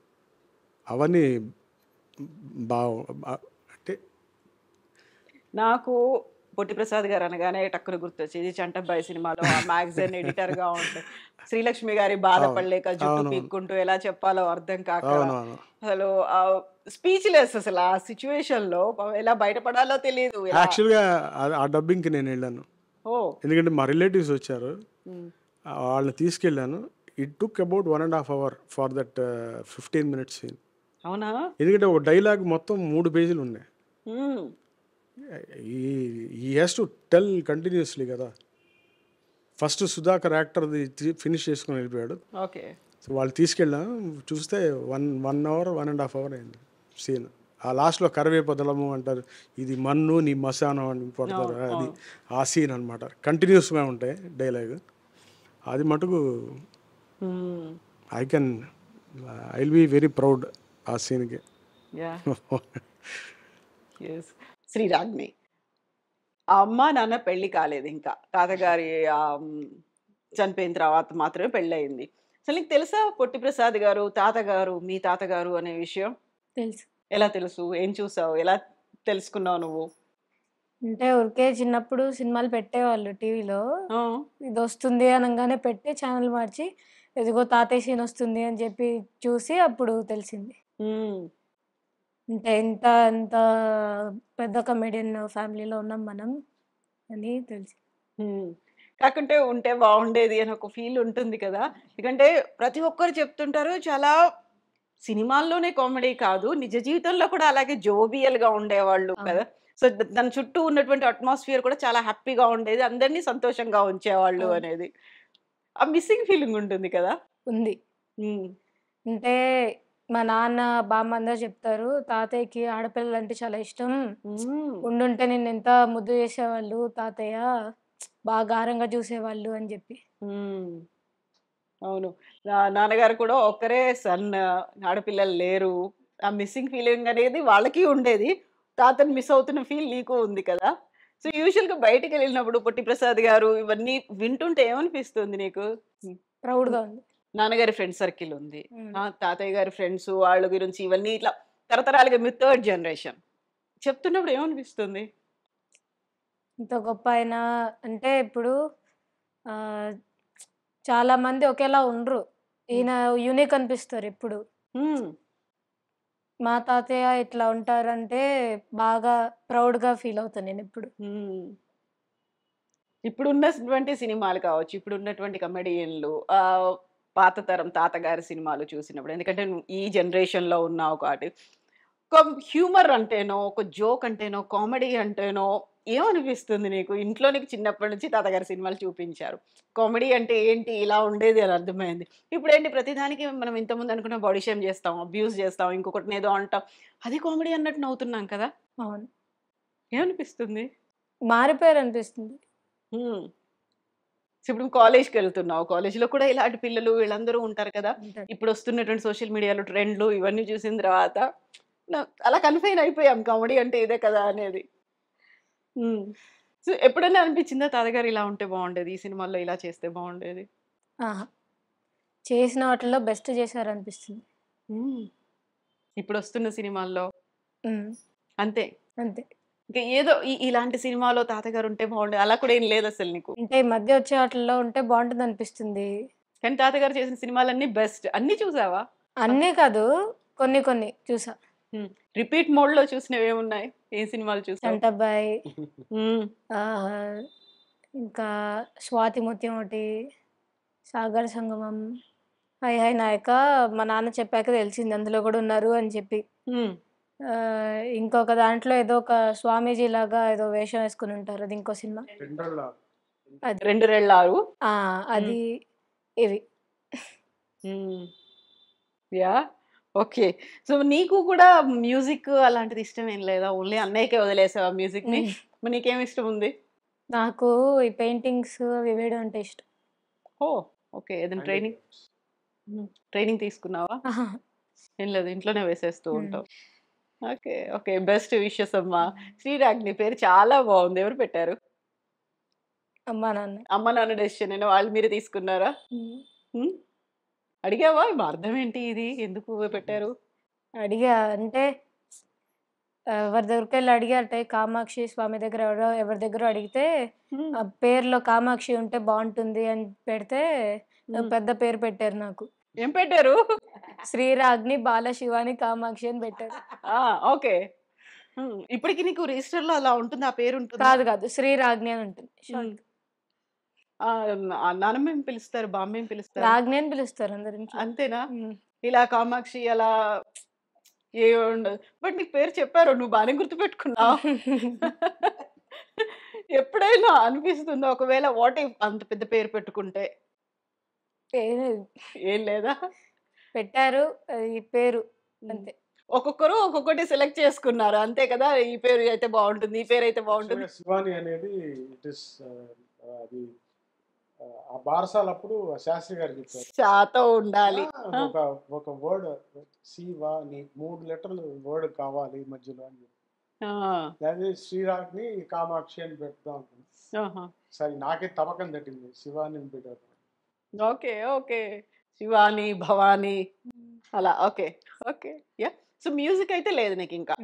అవన్నీ అంటే నాకు పొట్టి ప్రసాద్ గారు అనగానే టక్కున గుర్తొచ్చేది చంటబ్బాయి సినిమాలో ఆ మ్యాగజైన్ ఎడిటర్గా ఉంటే శ్రీలక్ష్మి గారి బాధపడలేక జుట్టు పీక్కుంటూ ఎలా చెప్పాలో అర్థం కాక అసలు స్పీచ్లెస్. అసలు ఆ సిచ్యువేషన్ లో ఎలా బయటపడాలో తెలియదు. యాక్చువల్గా ఆ డబ్బింగ్కి నేను వెళ్ళాను, ఎందుకంటే మా రిలేటివ్స్ వచ్చారు, వాళ్ళని తీసుకెళ్ళాను. It took about 1.5 hours for that 15 minutes scene. అవునా? ఎందుకంటే ఒక డైలాగ్ మొత్తం 3 pages ఉన్నాయి. He has to tell continuously కదా. ఫస్ట్ సుధాకర్ యాక్టర్ది ఫినిష్ చేసుకుని వెళ్ళిపోయాడు. ఓకే. సో వాళ్ళు తీసుకెళ్ళాం, చూస్తే 1 hour 1.5 hours అయింది సీన్. ఆ లాస్ట్లో కరివేపదలము అంటారు, ఇది మన్ను నీ మశానం అని పడతారు, అది ఆ సీన్ అనమాట. కంటిన్యూస్గా ఉంటాయి డైలాగ్. అది మటుకు I will be very proud ఆ సీన్కి. శ్రీరాగ్ని ఆ అమ్మ నాన్న పెళ్లి కాలేదు, ఇంకా తాతగారి చనిపోయిన తర్వాత మాత్రమే పెళ్ళి అయింది. అసలు నీకు తెలుసా పొట్టి ప్రసాద్ గారు తాతగారు మీ తాతగారు అనే విషయం? తెలుసు. ఎలా తెలుసు? ఏం చూసావు? ఎలా తెలుసుకున్నావు నువ్వు? అంటే ఊరికే చిన్నప్పుడు సినిమాలు పెట్టేవాళ్ళు టీవీలో. ఆ, ఇది వస్తుంది అనగానే పెట్టి ఛానల్ మార్చి ఇదిగో తాతయ్య సీన్ వస్తుంది అని చెప్పి చూసి అప్పుడు తెలిసింది. ఉమ్, అంటే ఇంత ఇంత పెద్ద కమెడియన్ ఫ్యామిలీలో ఉన్నాం మనం అని తెలిసి. ఉమ్. కాకుంటే ఉంటే బాగుండేది అని ఒక ఫీల్ ఉంటుంది కదా. ఎందుకంటే ప్రతి ఒక్కరు చెప్తుంటారు చాలా సినిమాల్లోనే కామెడీ కాదు, నిజ జీవితంలో కూడా అలాగే జోవియల్ గా ఉండేవాళ్ళు కదా. సో దాని చుట్టూ ఉన్నటువంటి అట్మాస్ఫియర్ కూడా చాలా హ్యాపీగా ఉండేది, అందరినీ సంతోషంగా ఉంచేవాళ్ళు అవును. అనేది ఆ మిస్సింగ్ ఫీలింగ్ ఉంటుంది కదా. ఉంది. ఉమ్, అంటే మా నాన్న బామ్మ అందరూ చెప్తారు తాతయ్యకి ఆడపిల్లలంటే చాలా ఇష్టం. ఉమ్, ఉండుంటే నిన్నెంత ముద్దు చేసేవాళ్ళు తాతయ్య, బాగా గారంగా చూసేవాళ్ళు అని చెప్పి. ఉమ్. అవును, నాన్నగారు కూడా ఒక్కరే సన్, ఆడపిల్లలు లేరు. ఆ మిస్సింగ్ ఫీలింగ్ అనేది వాళ్ళకి ఉండేది, తాతని మిస్ అవుతున్న ఫీల్ నీకు ఉంది కదా. సో యూజువల్గా బయటికి వెళ్ళినప్పుడు పొట్టి ప్రసాద్ గారు ఇవన్నీ వింటుంటే ఏమనిపిస్తుంది నీకు? ప్రౌడ్గా ఉంది. నాన్నగారి ఫ్రెండ్ సర్కిల్ ఉంది, ఉమ్. తాతయ్య గారి ఫ్రెండ్స్ వాళ్ళ గురించి ఇవన్నీ ఇట్లా తరతరాలుగా మీ థర్డ్ జనరేషన్ చెప్తున్నప్పుడు ఏమనిపిస్తుంది? ఇంత గొప్ప ఆయన అంటే ఇప్పుడు ఆ, చాలా మంది ఒకేలా ఉండరు. ఈయన యూనిక్ అనిపిస్తారు ఎప్పుడు. ఉమ్, మా తాతయ్య ఇట్లా ఉంటారంటే బాగా ప్రౌడ్గా ఫీల్ అవుతాను నేను ఎప్పుడు. ఉమ్. ఇప్పుడు ఉన్నటువంటి సినిమాలు కావచ్చు, ఇప్పుడు ఉన్నటువంటి కమెడియన్లు పాత తరం తాతగారి సినిమాలు చూసినప్పుడు, ఎందుకంటే నువ్వు ఈ జనరేషన్లో ఉన్నావు కాబట్టి, ఒక హ్యూమర్ అంటేనో ఒక జోక్ అంటేనో కామెడీ అంటేనో ఏమనిపిస్తుంది నీకు? ఇంట్లో నీకు చిన్నప్పటి నుంచి తాతగారి సినిమాలు చూపించారు, కామెడీ అంటే ఏంటి ఇలా ఉండేది అని అర్థమైంది. ఇప్పుడు ఏంటి ప్రతిదానికి మనం ఇంతకుముందు అనుకున్న బాడీ షేమ్ చేస్తాం, అబ్యూస్ చేస్తాం, ఇంకొకటి ఏదో అంటాం, అది కామెడీ అన్నట్టు నవ్వుతున్నాం కదా. అవును, ఏమనిపిస్తుంది? మారిపోయారు అనిపిస్తుంది. సో ఇప్పుడు కాలేజ్కి వెళ్తున్నావు, కాలేజ్లో కూడా ఇలాంటి పిల్లలు వీళ్ళందరూ ఉంటారు కదా. ఉంటారు. ఇప్పుడు వస్తున్నటువంటి సోషల్ మీడియాలో ట్రెండ్లు ఇవన్నీ చూసిన తర్వాత అలా కన్ఫైన్ అయిపోయాం కామెడీ అంటే ఇదే కదా అనేది. సో ఎప్పుడైనా అనిపించిందా తాతగారు ఇలా ఉంటే బాగుండేది, ఈ సినిమాల్లో ఇలా చేస్తే బాగుండేది? ఆహా, చేసిన వాటిల్లో బెస్ట్ చేశారు అనిపిస్తుంది. ఇప్పుడు వస్తున్న సినిమాల్లో ఉమ్. అంతే. అంతే. ఇంకా ఏదో ఇలాంటి సినిమాలో తాతగారు ఉంటే బాగుండేది అలా కూడా ఏం లేదు అసలు నీకు? అంటే ఈ మధ్య వచ్చే వాటిల్లో ఉంటే బాగుంటుంది అనిపిస్తుంది. కానీ తాతగారు చేసిన సినిమాలన్నీ బెస్ట్. అన్నీ చూసావా? అన్నీ కాదు, కొన్ని కొన్ని చూసా. రిపీట్ మోడ్లో చూసినవి ఏమున్నాయి? ఏ సినిమాలు చూసావు? చంటబ్బాయి, మ్మ్. ఇంకా స్వాతి ముత్యం ఒకటి, సాగర సంగమం, హై హై నాయక మా నాన్న చెప్పాక తెలిసింది అందులో కూడా ఉన్నారు అని చెప్పి. మ్మ్. ఇంకొక దాంట్లో ఏదో ఒక స్వామీజీ లాగా ఏదో వేషం వేసుకుని ఉంటారు, అది ఇంకో సినిమా. అది రెండు రెళ్ళారు. అది ఇవి. Yeah, okay. సో నీకు కూడా మ్యూజిక్ అలాంటిది ఇష్టం ఏం లేదా? ఓన్లీ అన్నయ్యకే వదిలేసావా మ్యూజిక్ ని? మరి నీకేం ఇష్టం ఉంది? నాకు ఈ పెయింటింగ్స్ అవి వేయడం అంటే ఇష్టం. ఓ, ఓకే. ఏదైనా ట్రైనింగ్ తీసుకున్నావా? ఆహా. ఏం లేదు, ఇంట్లోనే వేసేస్తూ ఉంటావు. Okay, okay. బెస్ట్ విషెస్ అమ్మా. శ్రీరాగ్ని పేరు చాలా బాగుంది, ఎవరు పెట్టారు? అమ్మా నాన్న. అమ్మ నాన్న డెసిషన్ అయినా వాళ్ళు మీరే తీసుకున్నారా? అడిగావా మా అర్థం ఏంటి, ఇది ఎందుకు పెట్టారు? అడిగా అంటే ఎవరి దగ్గరికి వెళ్ళి అడిగారట, కామాక్షి స్వామి దగ్గర ఎవరి దగ్గర అడిగితే ఆ పేరులో కామాక్షి ఉంటే బాగుంటుంది అని పెడితే పెద్ద పేరు పెట్టారు నాకు. ఏం పెట్టారు? శ్రీరాగ్ని బాలశివాని కామాక్షి అని పెట్టారు. ఓకే. ఇప్పటికి నీకు రిజిస్టర్ లో అలా ఉంటుంది, ఆ పేరు ఉంటుంది? కాదు కాదు, శ్రీరాగ్ని అని ఉంటుంది. నాన్నమ్మ ఏం పిలుస్తారు, బామ్మ ఏం పిలుస్తారు? రాగ్ని అని పిలుస్తారు అందరి ఇంట్లో. అంతేనా? ఇలా కామాక్షి అలా ఏ ఉండదు. బట్ నీకు పేరు చెప్పారు, నువ్వు బాగానే గుర్తుపెట్టుకున్నావు. ఎప్పుడైనా అనిపిస్తుందా ఒకవేళ వాట్ ఇఫ్ అంత పెద్ద పేరు పెట్టుకుంటే? ఏం లేదా? పెట్టారు ఈ పేరు అంతే. ఒక్కొక్కరు ఒక్కొక్కటి సెలెక్ట్ చేసుకున్నారు అంతే కదా, ఈ పేరు అయితే బాగుంటుంది, ఈ పేరు అయితే బాగుంటుంది. యాక్చువల్గా శివాని అనేది ఇట్ ఇస్ అది ఆ బారసాల అప్పుడు శాస్త్రి గారు చెప్పారు శాతం ఉండాలి. ఒక ఒక వర్డ్ శివాని 3 లెటర్లు వర్డ్ కావాలి మధ్యలో అని చెప్పి. అదే శ్రీరాగ్ని కామాక్షి అని పెడతాం అనుకున్నాను. సరే నాకే తమకం తట్టింది శివాని అని పెట్టారు. ఓకే ఓకే, శివాని భవాని అలా. Okay okay yeah. So music అయితే లేదు నీకు ఇంకా.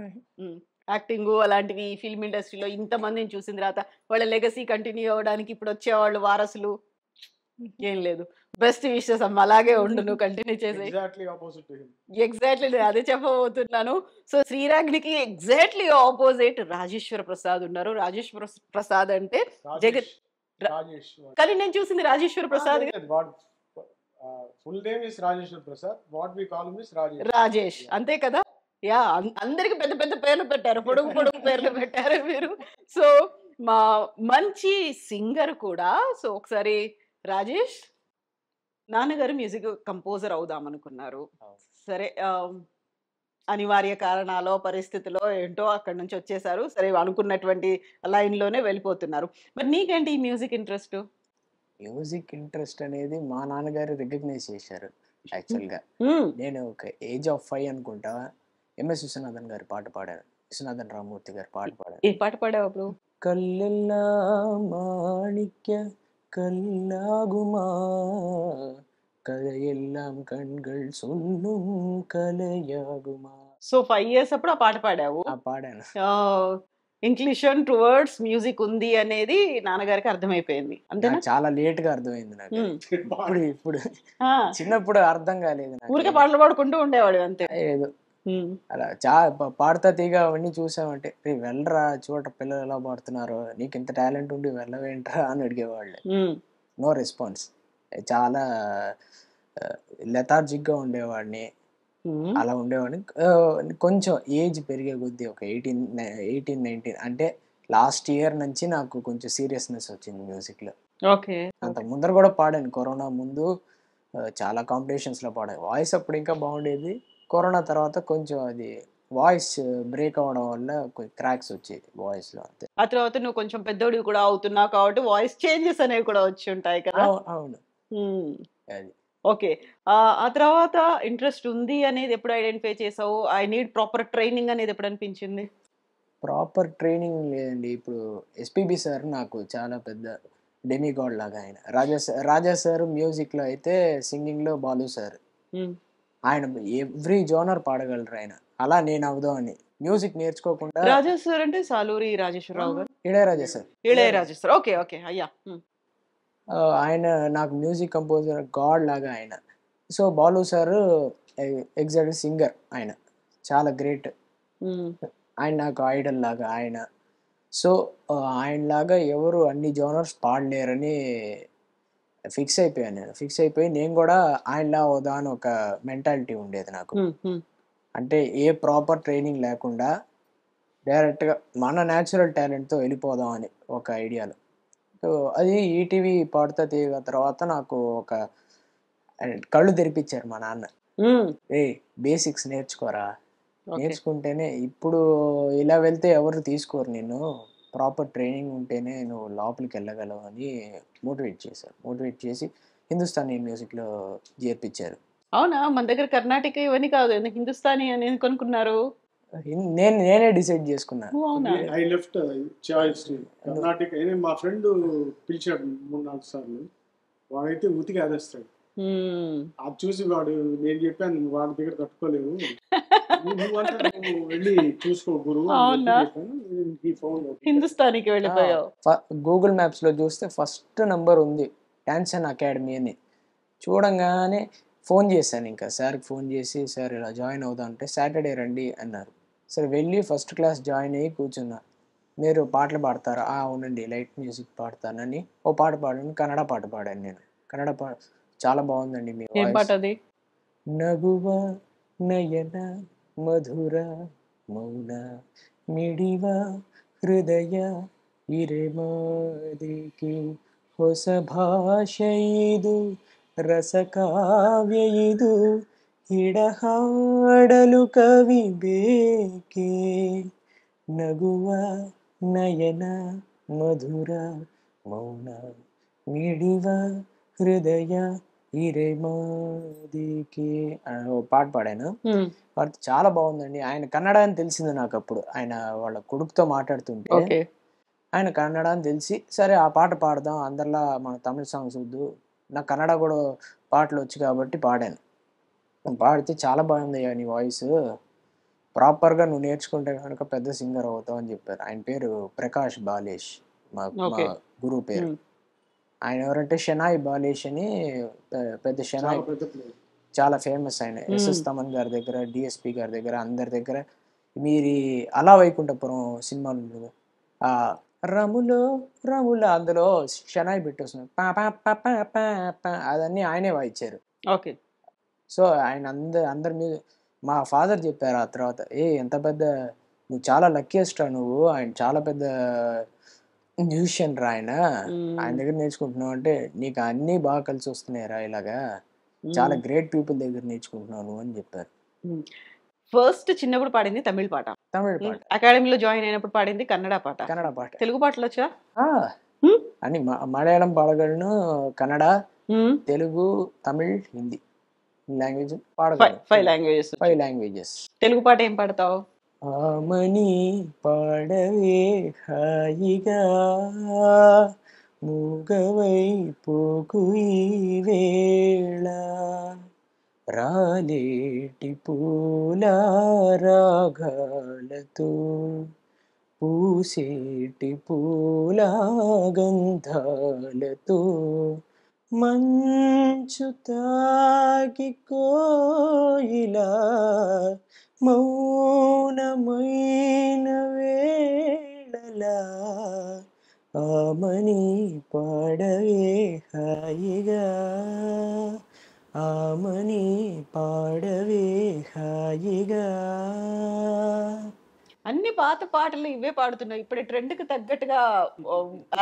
యాక్టింగ్ అలాంటివి ఫిల్మ్ ఇండస్ట్రీలో ఇంతమందిని చూసిన తర్వాత వాళ్ళ లెగసీ కంటిన్యూ అవ్వడానికి ఇప్పుడు వచ్చేవాళ్ళు వారసులు ఏం లేదు. బెస్ట్ విషెస్ అమ్మ, అలాగే ఉండు, నువ్వు కంటిన్యూ చేసే. Exactly opposite to him. Exactly నేను అదే చెప్పబోతున్నాను. సో శ్రీరాగ్నికి ఎగ్జాక్ట్లీ ఆపోజిట్ రాజేశ్వర ప్రసాద్ ఉన్నారు. రాజేశ్వర ప్రసాద్ అంటే జగత్, రాజేష్. కానీ నేను చూసింది Rajeshwara Prasad. Full name is Rajeshwar Prasad, what we call him is Rajesh. Rajesh అంతే కదా. యా, అందరికి పెద్ద పెద్ద పేర్లు పెట్టారు, పొడుగు పొడుగు పేర్లు పెట్టారు మీరు. సో మా మంచి సింగర్ కూడా. సో ఒకసారి రాజేష్, నాన్నగారు మ్యూజిక్ కంపోజర్ అవుదాం అనుకున్నారు. సరే అనివార్య కారణాలో పరిస్థితిలో ఏంటో అక్కడి నుంచి వచ్చేసారు. సరే అనుకున్నటువంటి లైన్లోనే వెళ్ళిపోతున్నారు. మరి నీకేంటి ఈ మ్యూజిక్ ఇంట్రెస్ట్? మ్యూజిక్ ఇంట్రెస్ట్ అనేది మా నాన్నగారు రికగ్నైజ్ చేశారు. యాక్చువల్గా నేను ఒక ఏజ్ ఆఫ్ 5 అనుకుంటా ఎంఎస్ విశ్వనాథన్ గారి పాట పాడాను. విశ్వనాథన్ రామూర్తి గారి పాట పాడాను. ఏ పాట పాడావు అప్పుడు? కల్లెల్లా మాణిక్య கல்லாகுமா கதையெல்லாம் கண்கள் சொல்லும் கலையாகுமா. సో 5 years అప్పుడు ఆ పాట పాడావు? పాడాను. ఇంక్లిషన్ టువర్డ్స్ మ్యూజిక్ ఉంది అనేది నాన్నగారికి అర్థమైపోయింది అంతేనా? చాలా లేట్ గా అర్థమైంది నాకు. ఇప్పుడు చిన్నప్పుడు అర్థం కాలేదు. ఊరికే పాటలు పాడుకుంటూ ఉండేవాడు అంతే. ఏదో అలా పాడతా తీగ అవన్నీ చూసామంటే వెళ్ళరా చూడ పిల్లలు ఎలా పాడుతున్నారు, నీకు ఇంత టాలెంట్ ఉండి వెళ్ళవేంట్రా అని అడిగేవాళ్ళు. No response. చాలా లెథార్జిక్ గా ఉండేవాడిని. అలా ఉండేవాడిని. కొంచెం ఏజ్ పెరిగే కొద్దీ ఒక 18-19 అంటే లాస్ట్ ఇయర్ నుంచి నాకు కొంచెం సీరియస్నెస్ వచ్చింది మ్యూజిక్ లో. అంత ముందర కూడా పాడాను. కరోనా ముందు చాలా కాంపిటీషన్స్ లో పాడాను. వాయిస్ అప్పుడు ఇంకా బాగుండేది. కరోనా తర్వాత కొంచెం అది వాయిస్ బ్రేక్ అవ్వడం వల్ల కొంచెం క్రాక్స్ వచ్చాయి వాయిస్ లో అంతే. ఆ తర్వాత నువ్వు కొంచెం పెద్దోడి కూడా అవుతున్నావు కాబట్టి వాయిస్ చేంజెస్ అనేవి కూడా వచ్చి ఉంటాయి కదా. అవును. అది ఓకే. ఆ తర్వాత ఇంట్రెస్ట్ ఉంది అనేది ఎప్పుడు ఐడెంటిఫై చేసావు? ఐ నీడ్ ప్రాపర్ ట్రైనింగ్ అనేది ఎప్పుడు అనిపించింది? ప్రాపర్ ట్రైనింగ్ లేదండి. ఇప్పుడు ఎస్పీబీ సార్ నాకు చాలా పెద్ద డెమిగాడ్ లాగా. ఆయన రాజా సార్ మ్యూజిక్ లో అయితే, సింగింగ్ లో బాలు సార్. ఆయన ఎవ్రీ జోనర్ పాడగలరు ఆయన. అలా నేను అవుదామని మ్యూజిక్ నేర్చుకోకుండా. రాజా సార్ అంటే సాలూరి రాజేశ్వరరావు గారు? Ilaiyaraaja sir. Ilaiyaraaja sir. Okay okay అయ్యా. ఆయన నాకు మ్యూజిక్ కంపోజర్ గాడ్ లాగా ఆయన. So Balu sir exact singer. ఆయన చాలా గ్రేట్. ఆయన నాకు ఐడల్ లాగా ఆయన. సో ఆయనలాగా ఎవరు అన్ని జోనర్స్ పాడలేరని ఫిక్స్ అయిపోయాను నేను. ఫిక్స్ అయిపోయి నేను కూడా ఆయనలా అవుదా అని ఒక మెంటాలిటీ ఉండేది నాకు. అంటే ఏ ప్రాపర్ ట్రైనింగ్ లేకుండా డైరెక్ట్గా మన న్యాచురల్ టాలెంట్తో వెళ్ళిపోదాం అని ఒక ఐడియాలో. సో అది ఈటీవీ పాడుతా తీయగా తర్వాత నాకు ఒక కళ్ళు తెరిపించారు మా నాన్న. బేసిక్స్ నేర్చుకోరా, నేర్చుకుంటేనే ఇప్పుడు ఇలా వెళ్తే ఎవరు తీసుకోరు, నిన్ను ప్రాపర్ ట్రైనింగ్ ఉంటేనే నువ్వు లోపలికి వెళ్ళగలవు అని మోటివేట్ చేశారు. మోటివేట్ చేసి హిందుస్థానీ మ్యూజిక్లో చేర్పించారు. అవునా? మన దగ్గర కర్ణాటక ఇవన్నీ కాదు, హిందుస్థానీ అని కొనుక్కున్నారు. నేనే డిసైడ్ చేసుకున్నాను. I left choice Karnataka. మా ఫ్రెండ్ పిలిచాడు 3-4 సార్లు. వాడైతే ఉతికి ఆదేస్తాడు. అది చూసి వాడు, నేను చెప్పాను వాడి దగ్గర తట్టుకోలేవు, నువ్వు వెళ్ళి చూసుకో గురువు. హిందుస్థానీకి వెళ్ళిపోయావు. గూగుల్ మ్యాప్స్ లో చూస్తే ఫస్ట్ నంబర్ ఉంది డాన్సన్ అకాడమీ అని. చూడంగానే ఫోన్ చేశాను. ఇంకా సార్కి ఫోన్ చేసి, సార్ ఇలా జాయిన్ అవుదా అంటే, సాటర్డే రండి అన్నారు. సరే వెళ్ళి ఫస్ట్ క్లాస్ జాయిన్ అయ్యి కూర్చున్నా. మీరు పాటలు పాడతారా? అవునండి, లైట్ మ్యూజిక్ పాడతానని ఓ పాట పాడాను. కన్నడ పాట పాడాను నేను. కన్నడ పాట చాలా బాగుందండి మీ వాయిస్. నగువ నయన మధుర మౌన మిడివ హృదయ ಇರೆಮಾದಿಕಿ ಹೊಸ ಭಾಷೆ ಇದು ರಸಕಾವ್ಯ ಇದು ఇడహాడలు కవి ಬೇಕೆ ನಗುವ ನಯನ ಮಧುರ ಮೌನ మిడివ హృదయ ఇరేమాదికి ఓ పాట పాడాను. పాట చాలా బాగుందండి. ఆయన కన్నడ అని తెలిసింది నాకు అప్పుడు. ఆయన వాళ్ళ కొడుకుతో మాట్లాడుతుంటే ఓకే. ఆయన కన్నడ అని తెలిసి, సరే ఆ పాట పాడదాం, అందరిలా మన తమిళ సాంగ్స్ వద్దు, నాకు కన్నడ కూడా పాటలు వచ్చు కాబట్టి పాడాను. పాడితే చాలా బాగుందయ్యా నీ వాయిస్, ప్రాపర్గా నువ్వు నేర్చుకుంటే కనుక పెద్ద సింగర్ అవుతావు అని చెప్పారు. ఆయన పేరు ప్రకాష్ బాలేష్, మా ఓకే. గురువు పేరు. ఆయన ఎవరంటే షెనాయ్ బాలేష్ అని, పెద్ద షెనాయ్ చాలా ఫేమస్. ఆయన ఎస్ఎస్ తమన్ గారి దగ్గర, డిఎస్పి గారి దగ్గర, అందరి దగ్గర. మీరు అలా వైకుంఠపురం సినిమాలు ఉంది కదా, ఆ రములో రముల అందులో షెనాయ్ బిట్ వస్తుంది, అదన్నీ ఆయనే వాయించారు. ఓకే. సో ఆయన అందరి మీద మా ఫాదర్ చెప్పారు ఆ తర్వాత, ఎంత పెద్ద నువ్వు, చాలా లక్కీయెస్ట్ రా నువ్వు, ఆయన చాలా పెద్ద మ్యూజిషియన్ రా ఆయన దగ్గర నేర్చుకుంటున్నావు అంటే నీకు అన్నీ బాగా కలిసి వస్తున్నాయి రా, ఇలాగా చాలా గ్రేట్ పీపుల్ దగ్గర నేర్చుకుంటున్నావు నువ్వు అని చెప్పారు. ఫస్ట్ చిన్నప్పుడు పాడింది తమిళ పాట, తమిళ పాట. అకాడమీలో జాయిన్ అయినప్పుడు పాడింది కన్నడ పాట. కన్నడ పాట. తెలుగు పాటలు వచ్చా? అని మలయాళం పాడగలను, కన్నడ, తెలుగు, తమిళ్, హిందీ లాంగ్వేజ్ పాడగలను. 5 లాంగ్వేజెస్. తెలుగు పాట ఏం పాడతావు? ఆమని పాడవే హాయిగా మూగవై పోకు ఈ వేళ రాలేటి పూల రాగాలతో పూసేటి పూల గంధాలతో మంచు తాకి కోయిలా మౌనమైన వేళలా ఆమని పాడవే హాయిగా ఆమని పాడవే హాయిగా. అన్ని పాత పాటలు ఇవే పాడుతున్నావు. ఇప్పుడు ట్రెండ్కి తగ్గట్టుగా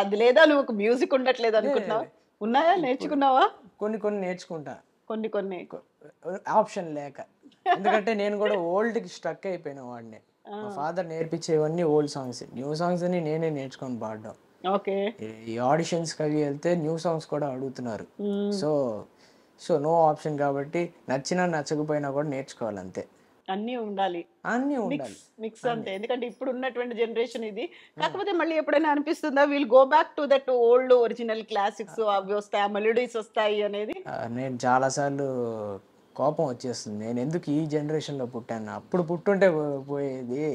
అది లేదా, నువ్వు ఒక మ్యూజిక్ ఉండట్లేదు అనుకుంటున్నావు? ఉన్నాయా? నేర్చుకున్నావా? కొన్ని నేర్చుకుంటా, కొన్ని ఆప్షన్ లేక. ఎందుకంటే నేను కూడా ఓల్డ్కి స్ట్రక్ అయిపోయిన వాడిని. మా ఫాదర్ నేర్పించేవన్నీ ఓల్డ్ సాంగ్స్, న్యూ సాంగ్స్ అని నేనే నేర్చుకొని పాడడం. ఓకే. ఈ ఆడిషన్స్కి అవి వెళ్తే న్యూ సాంగ్స్ కూడా అడుగుతున్నారు. సో నో ఆప్షన్ కాబట్టి నచ్చినా నచ్చకపోయినా కూడా నేర్చుకోవాలి అంతే. అన్నీ ఉండాలి, మిక్స్ అంతే. ఎందుకంటే ఇప్పుడు ఉన్నటువంటి జనరేషన్ ఇది. కాకపోతే మళ్ళీ ఎప్పుడైనా అనిపిస్తుందా we'll go back to that old original classics, అవి వస్తాయి, ఆ మెలోడీస్ వస్తాయి అనేది? నేను చాలాసార్లు కోపం వచ్చేస్తుంది, నేను ఎందుకు ఈ జనరేషన్లో పుట్టాను, అప్పుడు పుట్టుంటే పోయేది.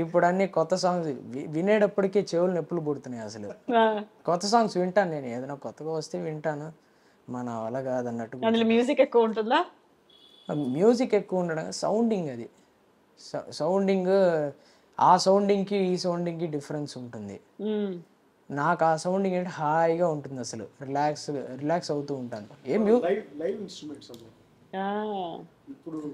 ఇప్పుడు అన్ని కొత్త సాంగ్స్ వినేటప్పటికీ చెవులు నొప్పులు పుడుతున్నాయి. అసలు కొత్త సాంగ్స్ వింటాను నేను, ఏదైనా కొత్తగా వస్తే వింటాను, మన వల్ల కాదన్నట్టు. అందులో మ్యూజిక్ ఎక్కువ ఉంటుందా? మ్యూజిక్ ఎక్కువ ఉండడం, సౌండింగ్, అది సౌండింగ్, ఆ సౌండింగ్కి ఈ సౌండింగ్కి డిఫరెన్స్ ఉంటుంది. నాకు ఆ సౌండింగ్ అంటే హాయిగా ఉంటుంది, అసలు రిలాక్స్ అవుతూ ఉంటాను.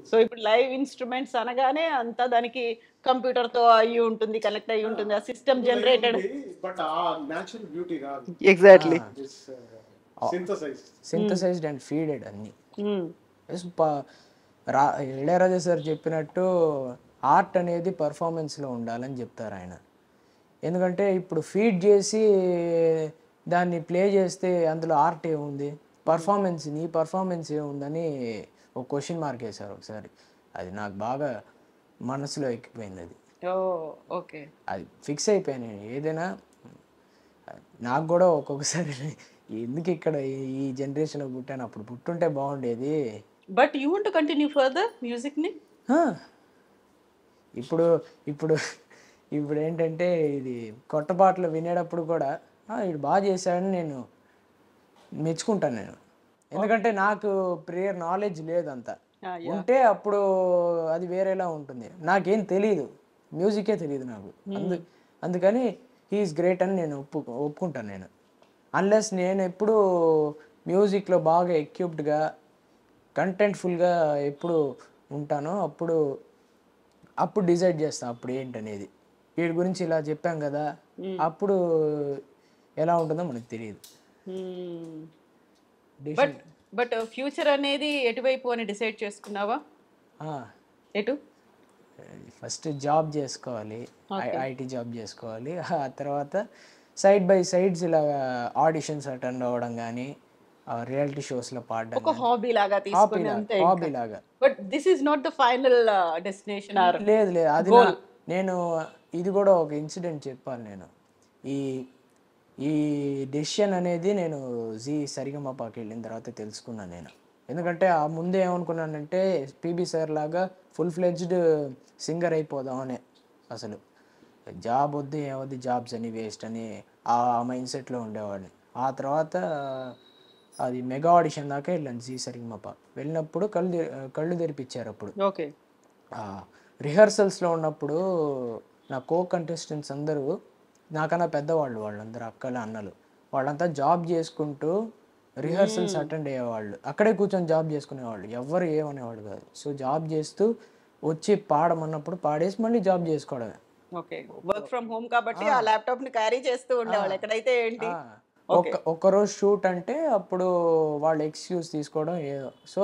సో ఇప్పుడు లైవ్ ఇన్స్ట్రుమెంట్స్ అనగానే అంతా దానికి కంప్యూటర్ తో అయ్యి ఉంటుంది, కనెక్ట్ అయ్యి ఉంటుంది, ఆ system generated. Exactly, synthesized and feeded అన్ని. ఇళయరాజా సార్ చెప్పినట్టు ఆర్ట్ అనేది పర్ఫార్మెన్స్లో ఉండాలని చెప్తారు ఆయన. ఎందుకంటే ఇప్పుడు ఫీడ్ చేసి దాన్ని ప్లే చేస్తే అందులో ఆర్ట్ ఏముంది, నీ పర్ఫార్మెన్స్ ఏముందని ఒక క్వశ్చన్ మార్క్ వేశారు ఒకసారి. అది నాకు బాగా మనసులో ఎక్కిపోయింది. అది ఓకే, అది ఫిక్స్ అయిపోయాను. ఏదైనా నాకు కూడా ఒక్కొక్కసారి ఎందుకు ఇక్కడ ఈ జనరేషన్లో పుట్టాను, అప్పుడు పుట్టుంటే బాగుండేది. But you want to continue further మ్యూజిక్ని? ఇప్పుడు ఏంటంటే ఇది కొత్త పాటలు వినేటప్పుడు కూడా ఇది బాగా చేశాడని నేను మెచ్చుకుంటాను నేను. ఎందుకంటే నాకు ప్రేయర్ నాలెడ్జ్ లేదంతా, ఉంటే అప్పుడు అది వేరేలా ఉంటుంది. నాకేం తెలియదు, మ్యూజికే తెలియదు నాకు. అందుకని హీఈస్ గ్రేట్ అని నేను ఒప్పుకుంటాను నేను. అన్లెస్ నేను ఎప్పుడు మ్యూజిక్లో బాగా ఎక్విప్డ్గా కంటెంట్ఫుల్గా ఎప్పుడు ఉంటానో అప్పుడు డిసైడ్ చేస్తాను అప్పుడు ఏంటనేది. వీడి గురించి ఇలా చెప్పాం కదా, అప్పుడు ఎలా ఉంటుందో మనకు తెలియదు. బట్ ఫ్యూచర్ అనేది ఎటువైపు అని డిసైడ్ చేసుకున్నావా? ఎటు? ఫస్ట్ జాబ్ చేసుకోవాలి, ఐటీ జాబ్ చేసుకోవాలి. ఆ తర్వాత సైడ్ బై సైడ్స్ ఇలా ఆడిషన్స్ అటెండ్ అవ్వడం కానీ, రియాలిటీ షోస్లో పాడడం, ఒక హాబీ లాగా తీసుకుని అంతే. హాబీ లాగా. But this is not the final destination are? లేదు లేదు, అది నేను ఇది కూడా ఒక ఇన్సిడెంట్ చెప్పాలి. నేను ఈ డెసిషన్ అనేది నేను జీ సరిగమపాకి వెళ్ళిన తర్వాత తెలుసుకున్నాను నేను. ఎందుకంటే ఆ ముందే ఏమనుకున్నానంటే పీబీ సార్ లాగా ఫుల్ ఫ్లెడ్జ్డ్ సింగర్ అయిపోదామని, అసలు జాబ్ వద్దు ఏమొద్దు, జాబ్స్ అని వేస్ట్ అని ఆ మైండ్ సెట్లో ఉండేవాడిని. ఆ తర్వాత అది మెగా ఆడిషన్ దాకా వెళ్ళాను జీ సరిగమప. వెళ్ళినప్పుడు కళ్ళు తెరిపించారు. అప్పుడు ఓకే, రిహర్సల్స్లో ఉన్నప్పుడు నా కో కంటెస్టెంట్స్ అందరూ నాకన్నా పెద్దవాళ్ళు, వాళ్ళందరూ అక్కలు అన్నలు, వాళ్ళంతా జాబ్ చేసుకుంటూ రిహర్సల్స్ అటెండ్ అయ్యేవాళ్ళు, అక్కడే కూర్చొని జాబ్ చేసుకునేవాళ్ళు, ఎవరు ఏమనేవాళ్ళు కాదు. సో జాబ్ చేస్తూ వచ్చి పాడమన్నప్పుడు పాడేసి మళ్ళీ జాబ్ చేసుకోవడమే. ఓకే, వర్క్ ఫ్రమ్ హోమ్ కాబట్టి ఆ ల్యాప్టాప్ ని క్యారీ చేస్తూ ఉండేవాళ్ళు ఎక్కడైతే ఏంటి. ఒక్కరోజు షూట్ అంటే అప్పుడు వాళ్ళు ఎక్స్క్యూజ్ తీసుకోవడం ఏదో. సో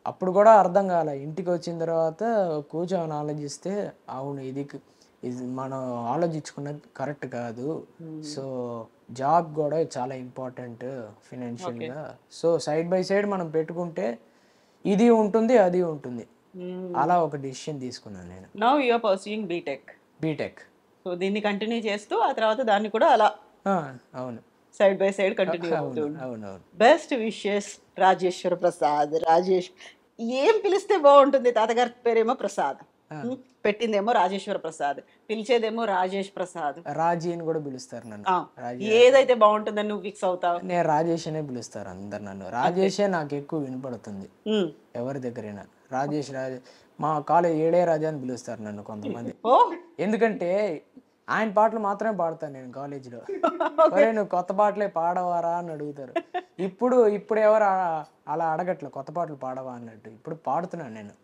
అప్పుడు కూడా అర్థం కాలే. ఇంటికి వచ్చిన తర్వాత కూర్చొని ఆలోచిస్తే అవును ఇది మనం ఆలోచించుకున్నది కరెక్ట్ కాదు. సో జాబ్ కూడా చాలా ఇంపార్టెంట్ ఫినాన్షియల్గా. సో సైడ్ బై సైడ్ మనం పెట్టుకుంటే ఇది ఉంటుంది అది ఉంటుంది. అలా ఒక డిసిషన్ తీసుకున్నాను నేను. Now you are pursuing BTech. So దీన్ని కంటిన్యూ చేస్తూ ఆ తర్వాత దాన్ని కూడా అలా అవును సైడ్ బై సైడ్ కంటిన్యూ అవుతుంది. అవునవును. Best wishes Rajeshwara Prasad. రాజేష్ ఏం పిలిస్తే బాగుంటుంది? తాతగారి పేరేమో ప్రసాద్, పెట్టిందేమో రాజేశ్వర ప్రసాద్, పిలిచేదేమో రాజేష్ ప్రసాద్. రాజీ అని కూడా పిలుస్తారు నన్ను. ఏదైతే బాగుంటుందని నువ్వు ఫిక్స్ అవుతావు? నేను రాజేష్ అనే పిలుస్తారు అందరు నన్ను. రాజేషే నాకు ఎక్కువ వినపడుతుంది ఎవరి దగ్గరైనా. రాజేష్ మా కాలేజ్ ఏడే రాజా అని పిలుస్తారు నన్ను కొంతమంది. ఎందుకంటే ఆయన పాటలు మాత్రమే పాడతాను నేను కాలేజీలో. నువ్వు కొత్త పాటలే పాడవారా అని అడుగుతారు. ఇప్పుడు ఎవరు అలా అడగట్లే కొత్త పాటలు పాడవా అన్నట్టు. ఇప్పుడు పాడుతున్నాను నేను.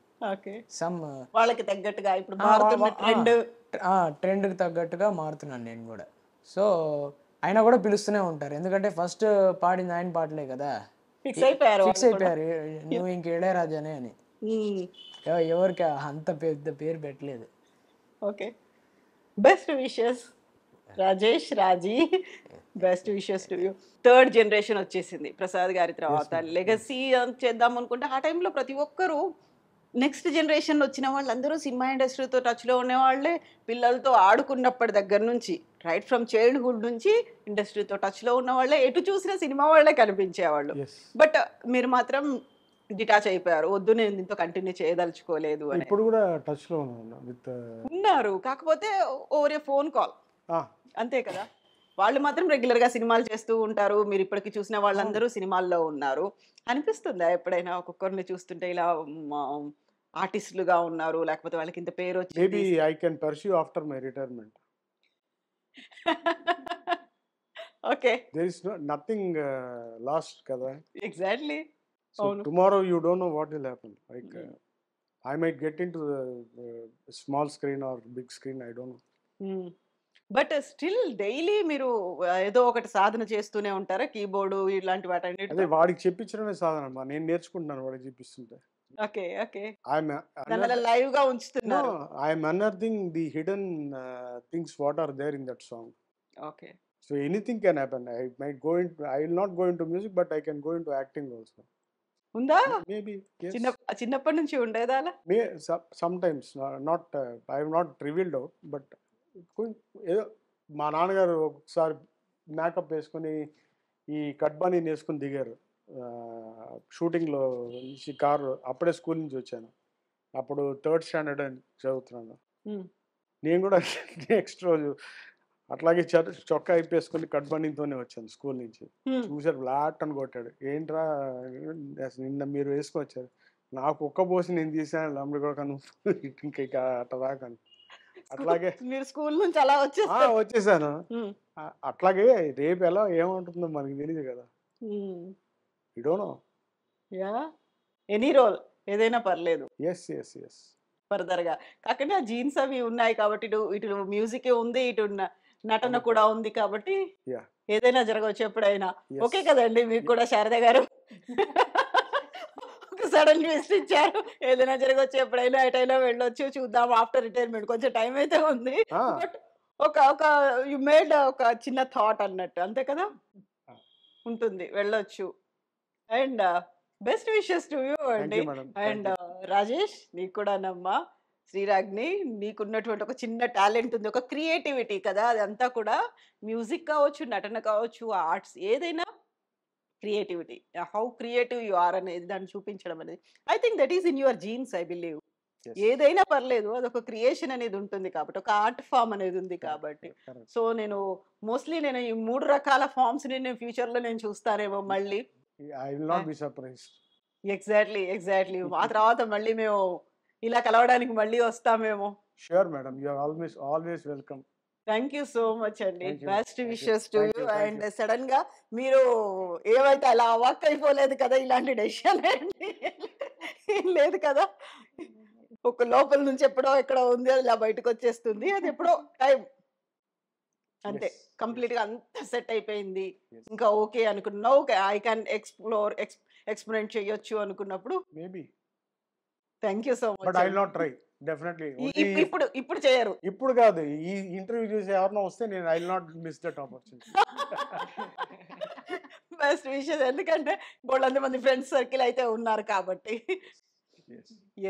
వాళ్ళకి తగ్గట్టుగా ఇప్పుడు ట్రెండ్కి తగ్గట్టుగా మారుతున్నాను నేను కూడా. సో ఆయన కూడా పిలుస్తూనే ఉంటారు. ఎందుకంటే ఫస్ట్ పాడింది ఆయన పాటలే కదా, ఫిక్స్ అయిపోయారు నువ్వు ఇంక ఇళయరాజానే అని. ఎవరికి అంత పెద్ద పేరు పెట్టలేదు. Okay, best wishes Rajesh, Raji. Best wishes to you. Third generation వచ్చేసింది ప్రసాద్ గారి తర్వాత. లెగసీ చేద్దాం అనుకుంటే ఆ టైంలో ప్రతి ఒక్కరూ నెక్స్ట్ జనరేషన్ వచ్చిన వాళ్ళందరూ సినిమా ఇండస్ట్రీతో టచ్లో ఉండేవాళ్ళే. పిల్లలతో ఆడుకున్నప్పటి దగ్గర నుంచి రైట్ ఫ్రమ్ చైల్డ్హుడ్ నుంచి ఇండస్ట్రీతో టచ్లో ఉన్న వాళ్ళే, ఎటు చూసినా సినిమా వాళ్ళే కనిపించేవాళ్ళు. బట్ మీరు మాత్రం డిటాచ్ అయిపోయారు, వద్దు నేను దీంతో కంటిన్యూ చేయదలుచుకోలేదు అని. ఇప్పుడు కూడా టచ్లో ఉన్నారు, కాకపోతే ఓవర్ ఏ ఫోన్ కాల్ అంతే కదా. వాళ్ళు మాత్రం రెగ్యులర్గా సినిమాలు చేస్తూ ఉంటారు. మీరు ఇప్పటికి చూసిన వాళ్ళందరూ సినిమాల్లో ఉన్నారు. అనిపిస్తుందా ఎప్పుడైనా ఒక్కొక్కరిని చూస్తుంటే ఇలా ఆర్టిస్టులుగా ఉన్నారు, లేకపోతే వాళ్ళకి ఇంత పేరు వచ్చింది? Maybe I can pursue after my retirement. Okay, there is nothing lost కదా. Exactly. So tomorrow you don't know what will happen. Like I might get into the small screen or big screen, I don't know. But still daily మీరు ఏదో ఒకటి సాధన చేస్తూనే ఉంటారా? Keyboard ఇలాంటి వాటి అదే వాడికి చెప్పించడమే సాధన. నేను నేర్చుకుంటున్నాను వాడికి చూపిస్తుంటే. ఓకే ఓకే, I'm లైవ్ గా ఉంచుతున్నారు. I am unearthing the hidden things what are there in that song. Okay. So anything can happen. I will not go into music, but I can go into acting also. ఉందా? Maybe yes. చిన్నప్పటి నుంచి ఉండేదా అలా? Sometimes not I have not revealed out, but ఏదో మా నాన్నగారు ఒకసారి makeup వేసుకొని ఈ కట్బానీ వేసుకొని దిగారు షూటింగ్లో నుంచి కారు. అప్పుడే స్కూల్ నుంచి వచ్చాను, అప్పుడు 3rd స్టాండర్డ్ అని చదువుతున్నాను. నేను కూడా నెక్స్ట్ రోజు అట్లాగే చొక్కా అయిపోసుకొని కట్బండితోనే వచ్చాను స్కూల్ నుంచి. చూసారు ఫ్లాట్ అని కొట్టాడు. ఏంట్రా నిన్న మీరు వేసుకొచ్చారు, నాకు ఒక్క పోసి నేను తీసాను అమ్మ కూడా ఇంకా అట్లా రాకని. అట్లాగే మీరు స్కూల్ నుంచి అలా వచ్చేసాను. అట్లాగే రేపు ఎలా ఏముంటుందో మనకి తెలియదు కదా. You don't know. Any role ఏదైనా పర్లేదు. ఎస్ ఎస్ ఎస్ ఫర్దర్ గా కాకుండా జీన్స్ అవి ఉన్నాయి కాబట్టి ఇటు మ్యూజిక్ ఉంది, ఇటు నటన కూడా ఉంది కాబట్టి ఏదైనా జరగవచ్చు ఎప్పుడైనా. Yes. ఓకే కదండి మీకు కూడా శారద గారు? ఒక సడన్ ట్విస్ట్ ఇచ్చారు. ఏదైనా జరగవచ్చు ఎప్పుడైనా ఎటైనా వెళ్ళొచ్చు చూద్దాం ఆఫ్టర్ రిటైర్మెంట్. కొంచెం టైం అయితే ఉంది. Ah. బట్ ఒక ఒక యు మేడ్ ఒక చిన్న థాట్ అన్నట్టు అంతే కదా? ఉంటుంది వెళ్ళొచ్చు. And best wishes to you Thank అండి. you, madam. And Thank you. Rajesh నీకు కూడానమ్మా. శ్రీరాగ్ని నీకున్నటువంటి ఒక చిన్న టాలెంట్ ఉంది. ఒక క్రియేటివిటీ కదా అదంతా కూడా. మ్యూజిక్ కావచ్చు, నటన కావచ్చు, ఆర్ట్స్ ఏదైనా creativity. How creative you are అనేది దాన్ని చూపించడం అనేది. I think that is in your genes I believe. Yes. ఏదైనా పర్లేదు అదొక క్రియేషన్ అనేది ఉంటుంది కాబట్టి, ఒక ఆర్ట్ ఫామ్ అనేది ఉంది కాబట్టి. Correct. సో నేను మోస్ట్లీ నేను ఈ 3 రకాల ఫార్మ్స్‌ని నేను ఫ్యూచర్‌లో నేను చూస్తానేమో మళ్ళీ. I will not be surprised. Exactly. Exactly. ఆ తర్వాత మళ్ళీ మేము ఇలా కలవడానికి మళ్ళీ వస్తామేమో. Sure, madam. You are always welcome. Thank you so much అండి. Thank you. Best Thank you. Wishes to Thank you. you. Thank and you. Sudden గా మీరు ఏవైతే అలా అవాక్ అయిపోలేదు కదా ఇలాంటి డెసిషన్ ఏంటి లేదు కదా. ఒక లోపల నుంచి ఎప్పుడో ఎక్కడో ఉంది అది ఇలా బయటకు వచ్చేస్తుంది. అది ఎప్పుడో టైం అంతే. Yes. కంప్లీట్ గా అంతా సెట్ అయిపోయింది. Yes. ఇంకా ఓకే అనుకున్నా ఓకే ఐ క్యాన్ ఎక్స్పెరిమెంట్ చేయొచ్చు అనుకున్నప్పుడు Maybe. Thank you so But much. I will not try. Definitely. Only if- ఇప్పుడు చేయరు. ఇప్పుడు కాదు ఈ ఇంటర్వ్యూ చూసి ఎవరినో వస్తే నేను I will not miss that opportunity. Best విషయం ఎందుకంటే బోళ్ళంత మంది ఫ్రెండ్స్ సర్కిల్ అయితే ఉన్నారు కాబట్టి.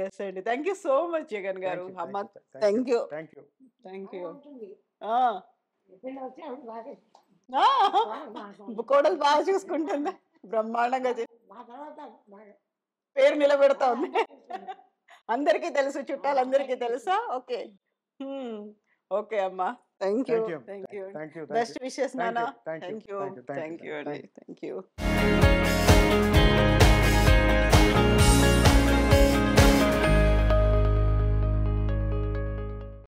ఎస్ అండి. Thank you so much Jagan గారు. అమ్మ thank you. Thank you. Thank you. ఉంటుంది. ఆ, ఎప్పుడు వస్తే అప్పుడు బాగా ఆ, కోడలు బాగా చూసుకుంటుంది. బ్రహ్మాండంగా మా తర్వాత బాగా పేరు నిలబెడతా ఉంది. అందరికీ తెలుసు, చుట్టాలందరికీ తెలుసా? ఓకే. ఓకే అమ్మా. Thank you. Thank you. Thank you. Thank you. Best wishes Thank నాన్న. you. Thank you. Thank you. Thank you. Thank thank you. You అండి. Thank you. Thank you.